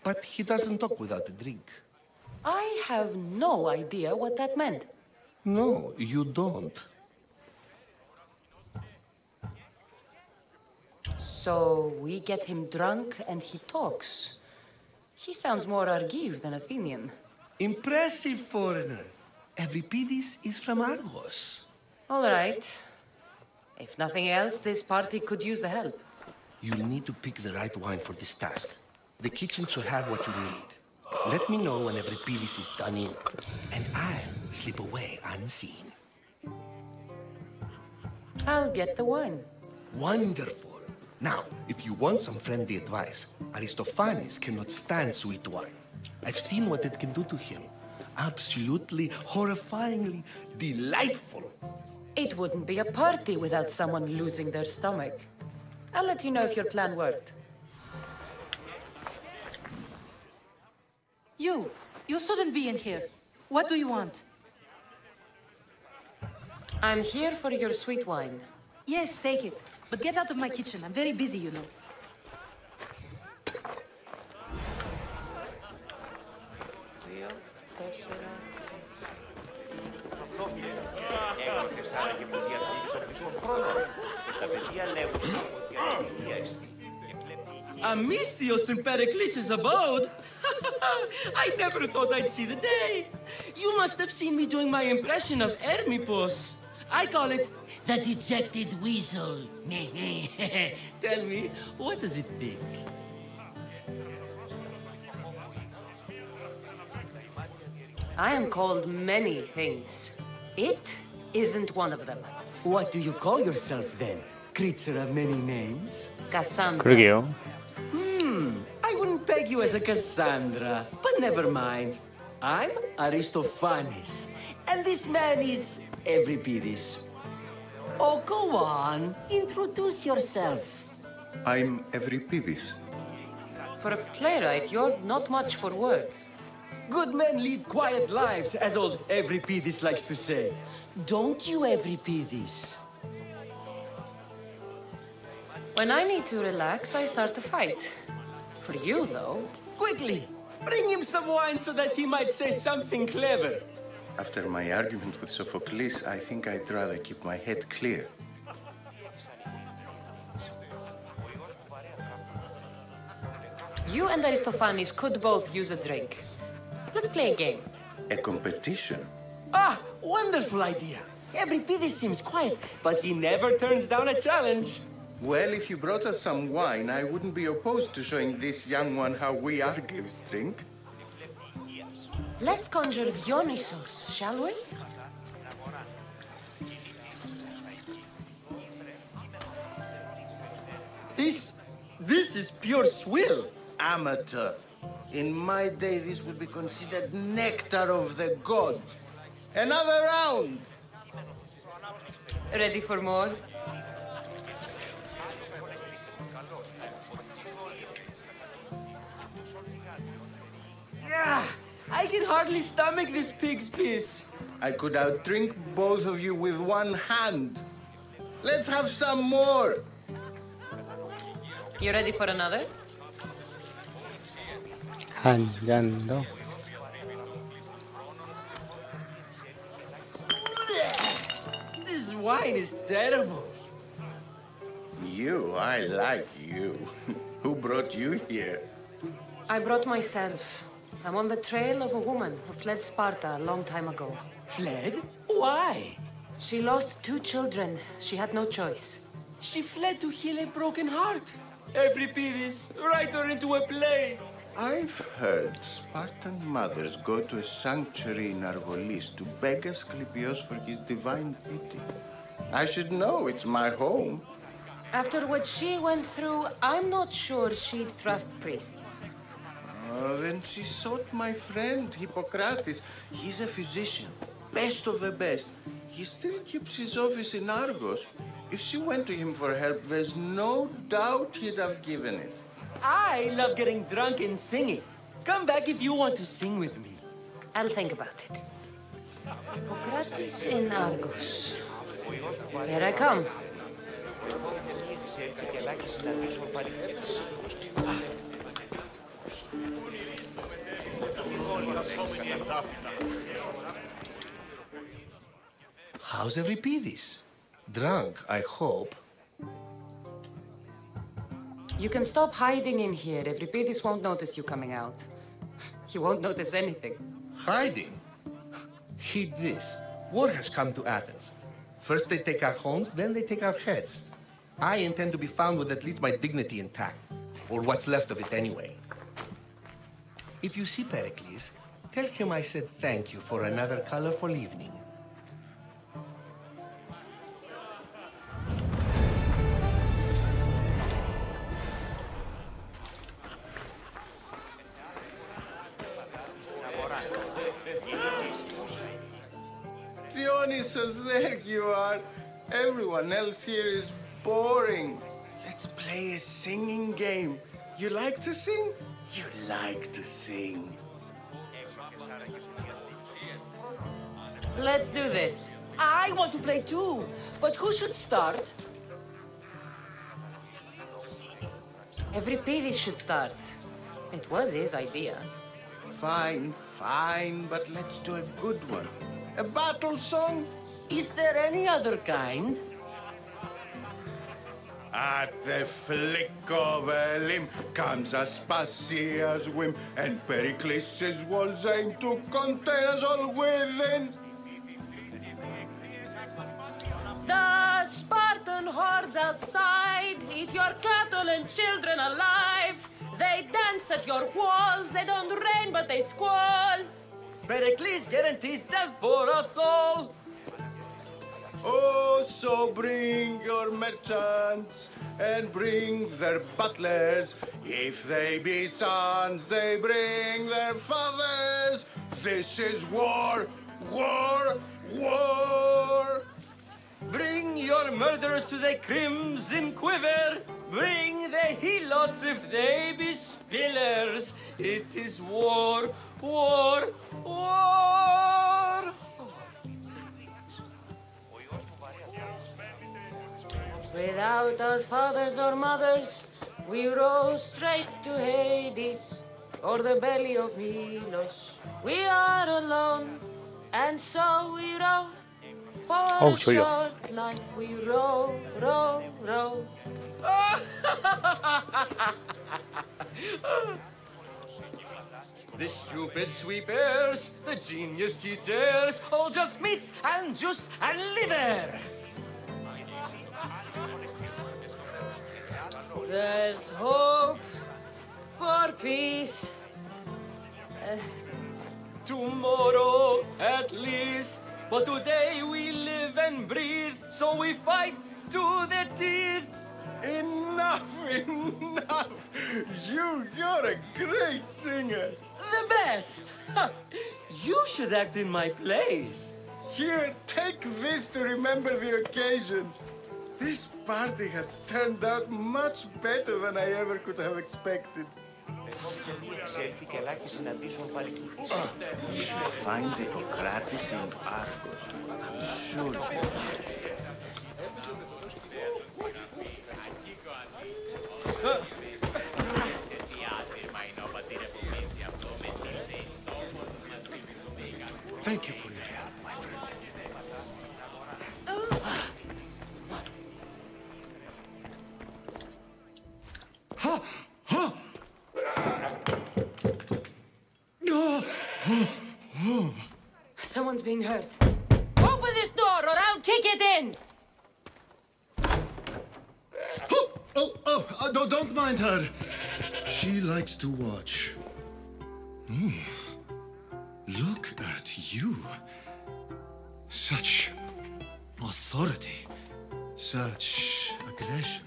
But he doesn't talk without a drink. I have no idea what that meant. No, you don't. So we get him drunk and he talks. He sounds more Argive than Athenian. Impressive foreigner. Euripides is from Argos. All right. If nothing else, this party could use the help. You'll need to pick the right wine for this task. The kitchen should have what you need. Let me know when Euripides is done in, and I'll slip away unseen. I'll get the wine. Wonderful. Now, if you want some friendly advice, Aristophanes cannot stand sweet wine. I've seen what it can do to him. Absolutely, horrifyingly delightful. It wouldn't be a party without someone losing their stomach. I'll let you know if your plan worked. You shouldn't be in here. What do you want? I'm here for your sweet wine. Yes, take it. But get out of my kitchen. I'm very busy, you know. Misthios in Pericles' abode? I never thought I'd see the day. You must have seen me doing my impression of Hermipos. I call it the dejected weasel. Tell me, what does it think? I am called many things. It isn't one of them. What do you call yourself then? Creature of many names? Cassandra. 그러게요. I wouldn't peg you as a Cassandra, but never mind. I'm Aristophanes, and this man is Euripides. Oh, go on. Introduce yourself. I'm Euripides. For a playwright, you're not much for words. Good men lead quiet lives, as old Euripides likes to say. Don't you, Euripides? When I need to relax, I start to fight. For you, though... Quickly! Bring him some wine so that he might say something clever. After my argument with Sophocles, I think I'd rather keep my head clear. You and Aristophanes could both use a drink. Let's play a game. A competition? Ah, wonderful idea. Euripides seems quiet, but he never turns down a challenge. Well, if you brought us some wine, I wouldn't be opposed to showing this young one how we Argives drink. Let's conjure Dionysos, shall we? This is pure swill. Amateur. In my day, this would be considered nectar of the gods. Another round! Ready for more? I can hardly stomach this pig's piss. I could outdrink both of you with one hand. Let's have some more. You ready for another? 한 잔 더. This wine is terrible. You, I like you. Who brought you here? I brought myself. I'm on the trail of a woman who fled Sparta a long time ago. Fled? Why? She lost 2 children. She had no choice. She fled to heal a broken heart. Euripides, write her into a play. I've heard Spartan mothers go to a sanctuary in Argolis to beg Asclepios for his divine pity. I should know, it's my home. After what she went through, I'm not sure she'd trust priests. Then she sought my friend, Hippocrates. He's a physician, best of the best. He still keeps his office in Argos. If she went to him for help, there's no doubt he'd have given it. I love getting drunk and singing. Come back if you want to sing with me. I'll think about it. Hippocrates in Argos. Here I come. How's Euripides? Drunk, I hope. You can stop hiding in here. Euripides won't notice you coming out. He won't notice anything. Hiding? Heed this. War has come to Athens. First they take our homes, then they take our heads. I intend to be found with at least my dignity intact. Or what's left of it anyway. If you see Pericles, tell him I said thank you for another colorful evening. Dionysos, there you are. Everyone else here is boring. Let's play a singing game. You like to sing? You like to sing. Let's do this. I want to play too, but who should start? Every Peavis should start. It was his idea. Fine, fine, but let's do a good one. A battle song? Is there any other kind? At the flick of a limb comes Aspasia's whim, and Pericles' walls aim to contain us all within. The Spartan hordes outside eat your cattle and children alive. They dance at your walls. They don't rain, but they squall. Pericles guarantees death for us all. Oh, so bring your merchants and bring their butlers. If they be sons, they bring their fathers. This is war, war, war. Bring your murderers to the crimson quiver. Bring the helots if they be spillers. It is war, war, war. Without our fathers or mothers, we row straight to Hades or the belly of Milos. We are alone, and so we row. For a short life we row, row, row. The stupid sweepers, the genius teachers, all just meats and juice and liver. There's hope for peace. Tomorrow, at least. But today we live and breathe, so we fight to the teeth. Enough, enough! You're a great singer. The best! You should act in my plays. Here, take this to remember the occasion. This party has turned out much better than I ever could have expected. You should find Hippocrates in Argos. I'm sure you will. Thank you for your help, my friend. Ha! Ha! Someone's being hurt. Open this door or I'll kick it in! No, don't mind her. She likes to watch. Oh, look at you. Such authority. Such aggression.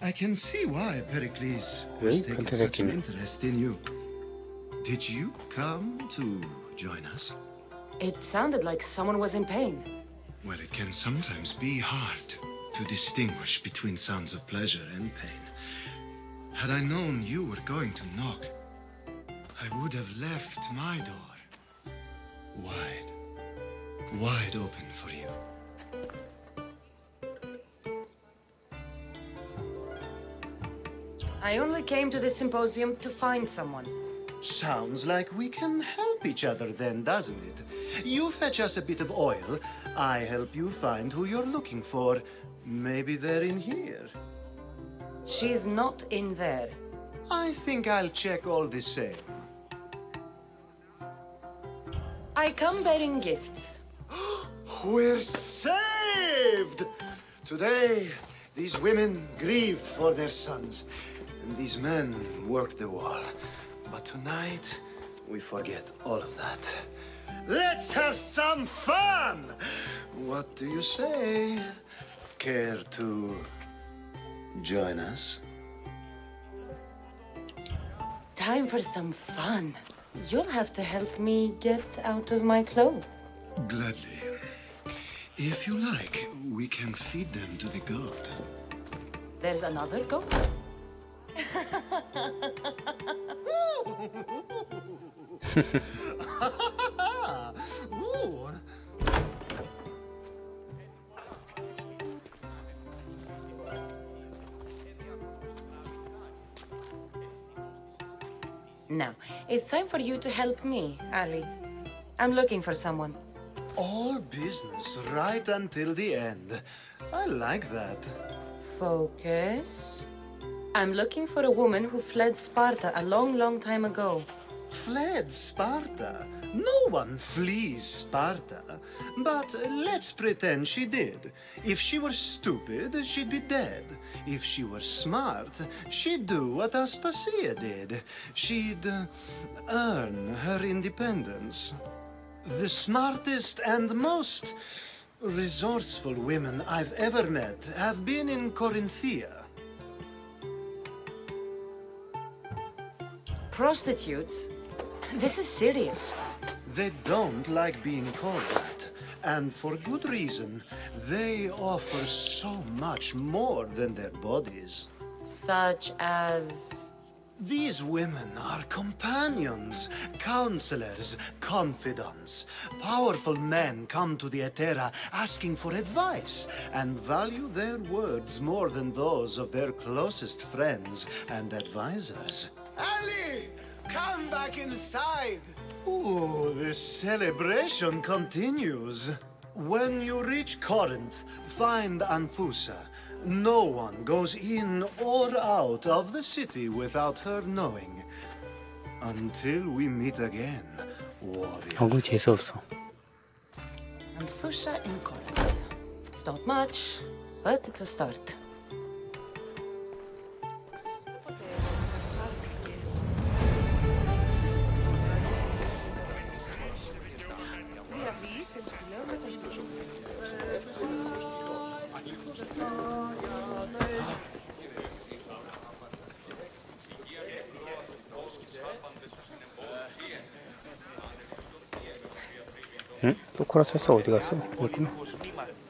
I can see why Pericles has taken such an interest in you. Did you come to join us? It sounded like someone was in pain. Well, it can sometimes be hard to distinguish between sounds of pleasure and pain. Had I known you were going to knock, I would have left my door wide open for you. I only came to the symposium to find someone. Sounds like we can help each other then, doesn't it? You fetch us a bit of oil, I help you find who you're looking for. Maybe they're in here. She's not in there. I think I'll check all the same. I come bearing gifts. We're saved! Today, these women grieved for their sons, and these men worked the wall. But tonight, we forget all of that. Let's have some fun! What do you say? Care to join us? Time for some fun. You'll have to help me get out of my clothes. Gladly. If you like, we can feed them to the god. There's another goat. Ooh. Now, it's time for you to help me, Ali. I'm looking for someone. All business right until the end. I like that. Focus. I'm looking for a woman who fled Sparta a long, long time ago. Fled Sparta? No one flees Sparta. But let's pretend she did. If she were stupid, she'd be dead. If she were smart, she'd do what Aspasia did. She'd earn her independence. The smartest and most resourceful women I've ever met have been in Corinthia. Prostitutes? This is serious. They don't like being called that. And for good reason. They offer so much more than their bodies. Such as? These women are companions, counselors, confidants. Powerful men come to the Etera asking for advice and value their words more than those of their closest friends and advisors. Ali! Come back inside! Ooh, the celebration continues. When you reach Corinth, find Anfusa. No one goes in or out of the city without her knowing. Until we meet again, warrior. 방금 재수없어. Anfusa in Corinth. It's not much, but it's a start. 응? 소크라테스 어디 갔어? 여기구나.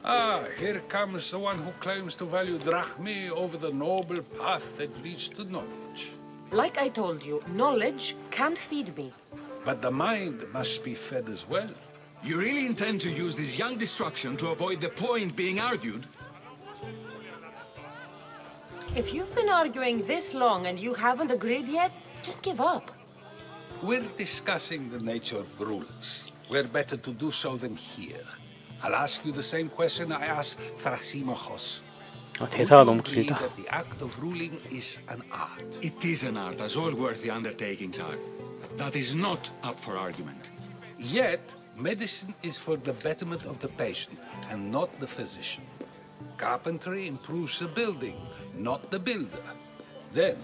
Ah, here comes the one who claims to value drachmae over the noble path that leads to knowledge. Like I told you, knowledge can't feed me. But the mind must be fed as well. You really intend to use this young destruction to avoid the point being argued? If you've been arguing this long and you haven't agreed yet, just give up. We're discussing the nature of rulers. We're better to do so than here. I'll ask you the same question I asked Thrasymachos. 대사가 너무 Would you agree 길다. that the act of ruling is an art? It is an art, as all worthy undertakings are. That is not up for argument. Yet, medicine is for the betterment of the patient and not the physician. Carpentry improves the building, not the builder. Then,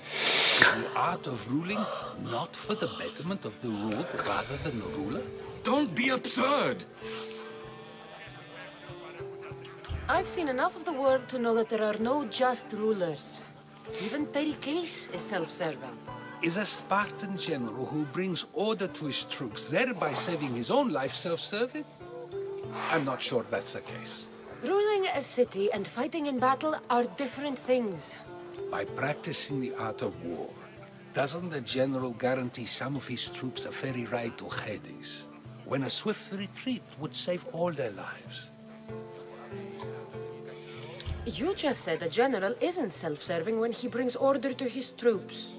is the art of ruling not for the betterment of the ruled rather than the ruler? Don't be absurd! I've seen enough of the world to know that there are no just rulers. Even Pericles is self-serving. Is a Spartan general who brings order to his troops, thereby saving his own life, self-serving? I'm not sure that's the case. Ruling a city and fighting in battle are different things. By practicing the art of war, doesn't the general guarantee some of his troops a ferry ride to Hades, when a swift retreat would save all their lives? You just said a general isn't self-serving when he brings order to his troops.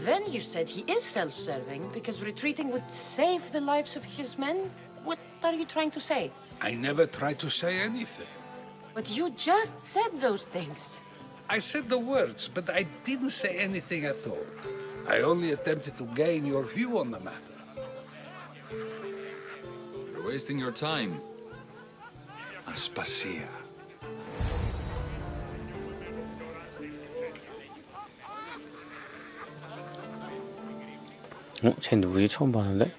Then you said he is self-serving because retreating would save the lives of his men? What are you trying to say? I never tried to say anything. But you just said those things. I said the words, but I didn't say anything at all. I only attempted to gain your view on the matter. You're wasting your time. Aspasia. 쟤 누구지? 처음 봤는데?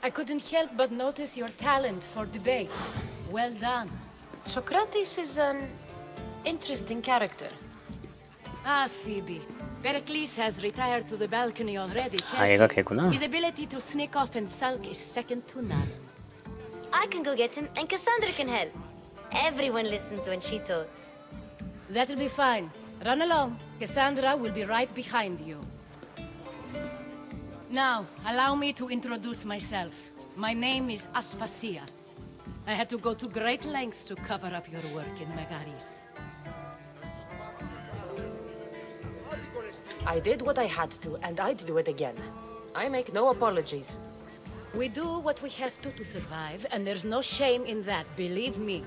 I couldn't help but notice your talent for debate. Well done. Socrates is an interesting character. Ah, Phoebe. Pericles has retired to the balcony already. 아, 얘가 걔구나. His ability to sneak off and sulk is second to none. I can go get him, and Cassandra can help. Everyone listens when she talks. That'll be fine. Run along. Cassandra will be right behind you. Now, allow me to introduce myself. My name is Aspasia. I had to go to great lengths to cover up your work in Megaris. I did what I had to, and I'd do it again. I make no apologies. We do what we have to survive, and there's no shame in that, believe me.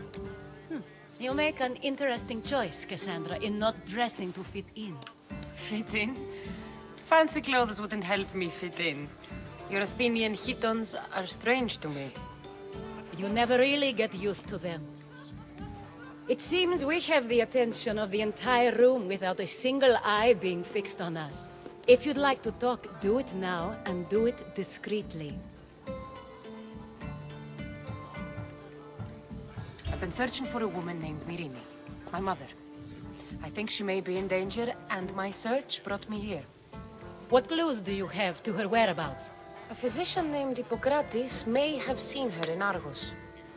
You make an interesting choice, Cassandra, in not dressing to fit in. Fit in? Fancy clothes wouldn't help me fit in. Your Athenian chitons are strange to me. You never really get used to them. It seems we have the attention of the entire room without a single eye being fixed on us. If you'd like to talk, do it now, and do it discreetly. I've been searching for a woman named Mirimi, my mother. I think she may be in danger, and my search brought me here. What clues do you have to her whereabouts? A physician named Hippocrates may have seen her in Argos.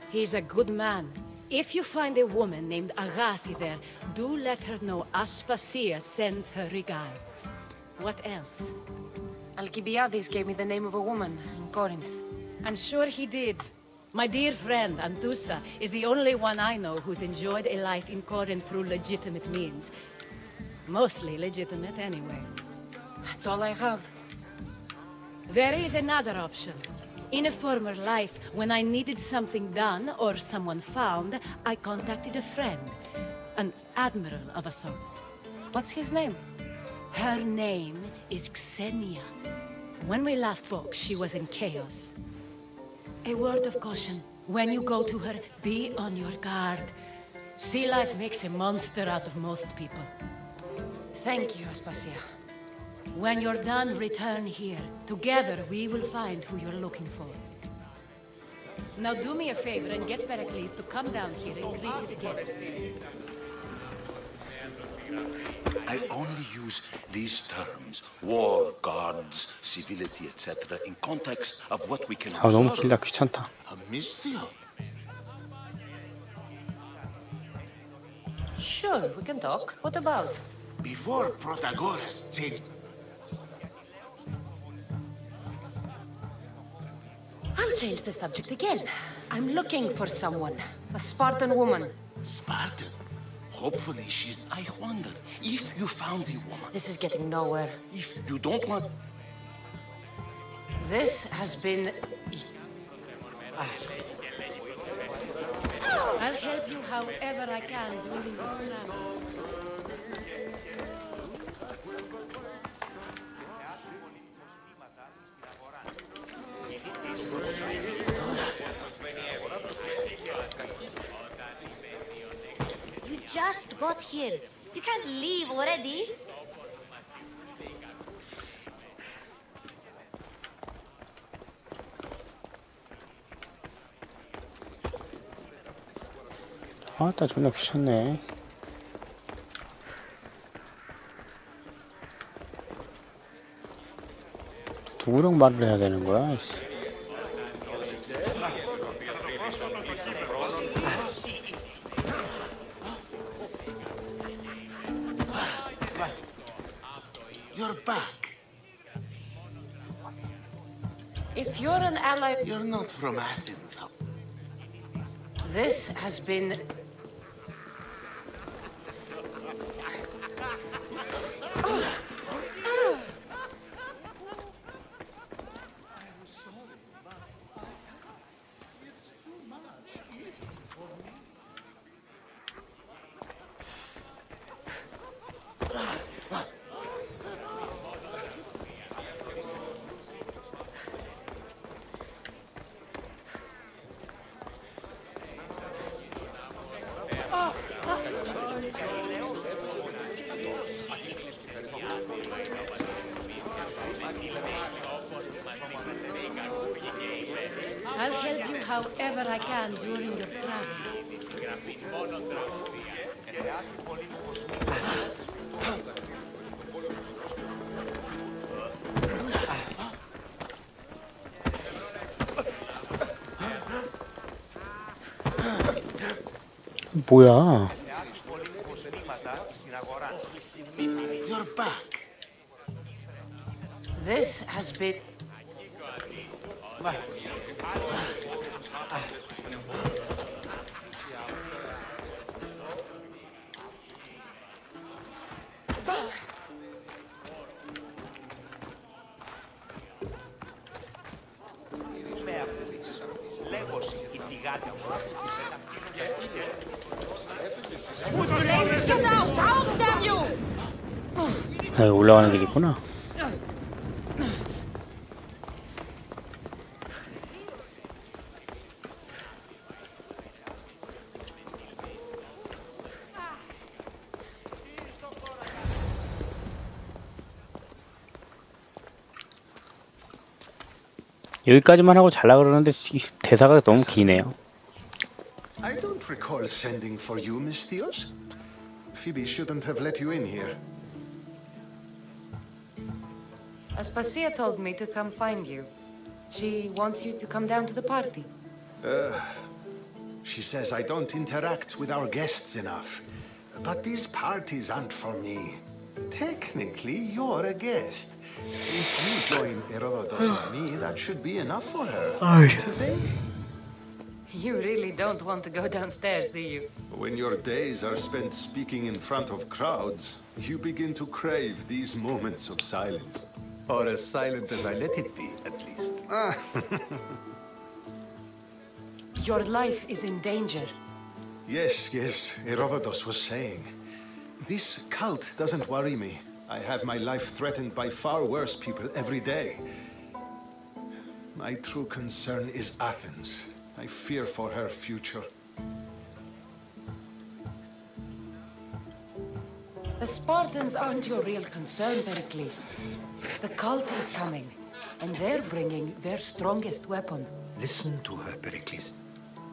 He's a good man. If you find a woman named Agathi there, do let her know Aspasia sends her regards. What else? Alcibiades gave me the name of a woman in Corinth. I'm sure he did. My dear friend, Anthusa, is the only one I know who's enjoyed a life in Corinth through legitimate means. Mostly legitimate, anyway. That's all I have. There is another option. In a former life, when I needed something done or someone found, I contacted a friend. An admiral of a sort. What's his name? Her name is Xenia. When we last spoke, she was in chaos. A word of caution. When you go to her, be on your guard. Sea life makes a monster out of most people. Thank you, Aspasia. When you're done, return here. Together, we will find who you're looking for. Now do me a favor and get Pericles to come down here and greet his guests. I only use these terms, war, gods, civility, etc., in context of what we can 아, 너무 길다. 귀찮다. Sure, we can talk. What about? Before Protagoras changed... I'll change the subject again. I'm looking for someone. A Spartan woman. Spartan? Hopefully she's... I wonder, if you found the woman... This is getting nowhere. If you don't want... This has been... I'll help you however I can during your travels. You just got here. You can't leave already. 아, 나 존나 귀찮네. 누구랑 말을 해야 되는 거야? You're back. If you're an ally... You're not from Athens. This has been... however I can during your travels. 뭐야? You're back. This has been... Get out! Out, damn you! 아, 올라가는 길 있구나. 여기까지만 하고 잘라 그러는데 대사가 너무 기네요. I don't recall sending for you, Miss Theos. Phoebe shouldn't have let you in here. Aspasia told me to come find you. She wants you to come down to the party. She says I don't interact with our guests enough. But these parties aren't for me. Technically, you're a guest. If you join Herodotus and me, that should be enough for her. Don't you think? You really don't want to go downstairs, do you? When your days are spent speaking in front of crowds, you begin to crave these moments of silence. Or as silent as I let it be, at least. Your life is in danger. Yes, Herodotus was saying. This cult doesn't worry me. I have my life threatened by far worse people every day. My true concern is Athens. I fear for her future. The Spartans aren't your real concern, Pericles. The cult is coming, and they're bringing their strongest weapon. Listen to her, Pericles.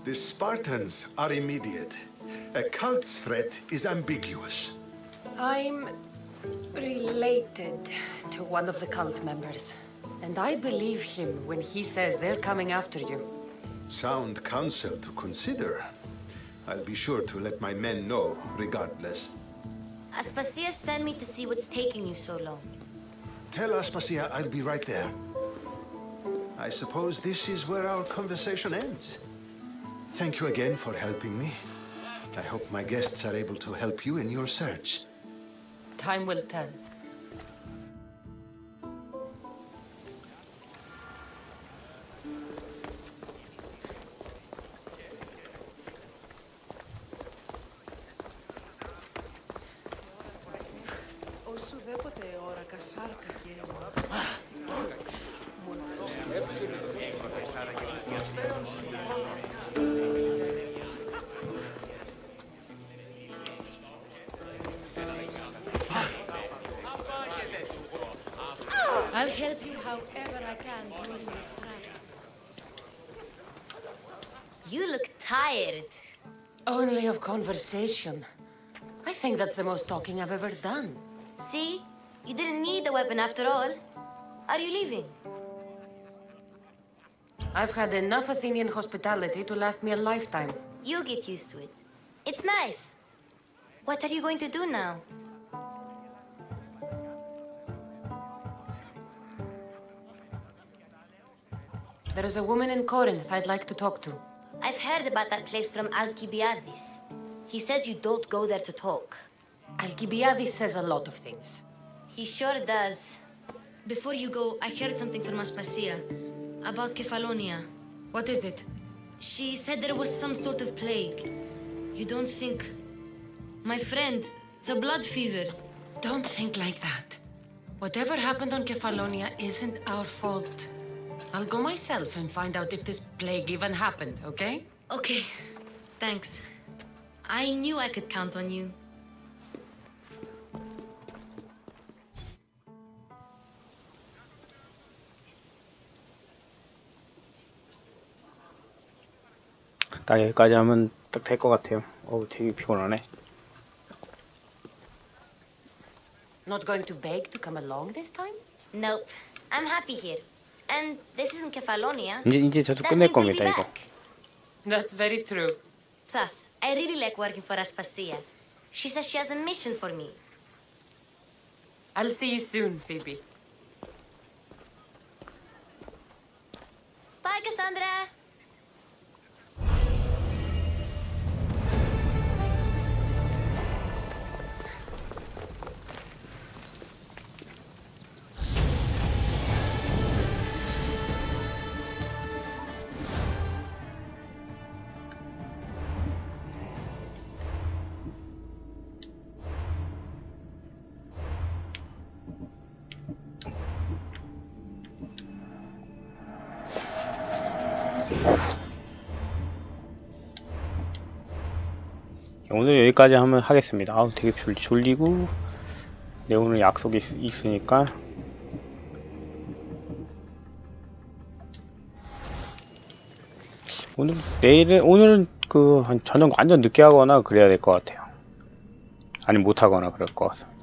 The Spartans are immediate. A cult's threat is ambiguous. I'm related to one of the cult members, and I believe him when he says they're coming after you. Sound counsel to consider. I'll be sure to let my men know, regardless. Aspasia sent me to see what's taking you so long. Tell Aspasia I'll be right there. I suppose this is where our conversation ends. Thank you again for helping me. I hope my guests are able to help you in your search. Time will tell. I'll help you however I can during your travels. You look tired. Only of conversation. I think that's the most talking I've ever done. See? You didn't need the weapon after all. Are you leaving? I've had enough Athenian hospitality to last me a lifetime. You get used to it. It's nice. What are you going to do now? There is a woman in Corinth I'd like to talk to. I've heard about that place from Alcibiades. He says you don't go there to talk. Alcibiades says a lot of things. He sure does. Before you go, I heard something from Aspasia about Kefalonia. What is it? She said there was some sort of plague. You don't think... My friend, the blood fever. Don't think like that. Whatever happened on Kefalonia isn't our fault. I'll go myself and find out if this plague even happened, okay? Okay. Thanks. I knew I could count on you. 딱 여기까지 하면 딱 될 것 같아요. 되게 피곤하네. Not going to beg to come along this time? Nope. I'm happy here. And this isn't Kefalonia. 이제 저도 끝낼 겁니다, 이거. That's very true. Plus, I really like working for Aspasia. She says she has a mission for me. I'll see you soon, Phoebe. Bye, Cassandra. 오늘 여기까지 하면 하겠습니다. 아우 되게 졸리고 네, 오늘 약속이 있으니까 오늘은 그 저녁 완전 늦게 하거나 그래야 될 것 같아요. 아니 못 하거나 그럴 것 같습니다.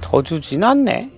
더 주진 않네.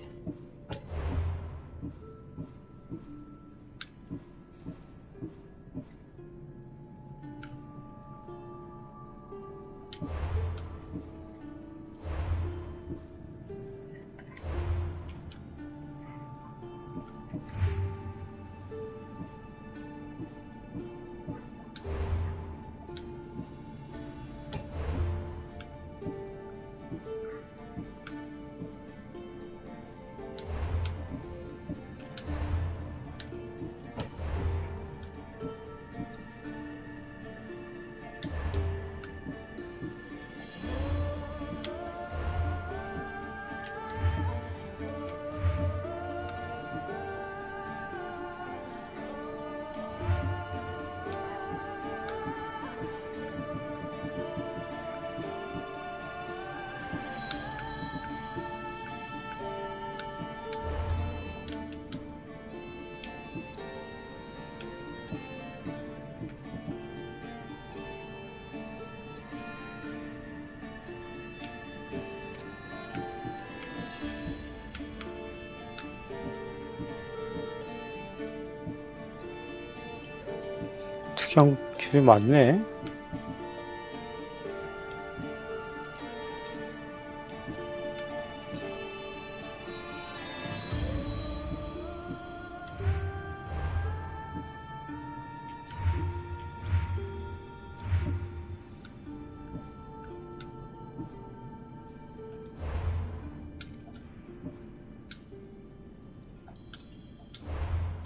특이한 귤이 많네.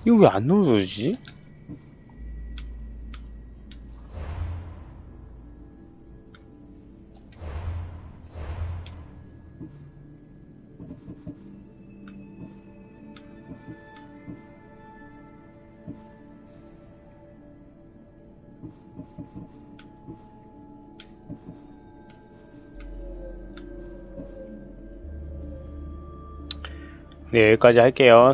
이거 왜 안 눌러지지? 네, 여기까지 할게요.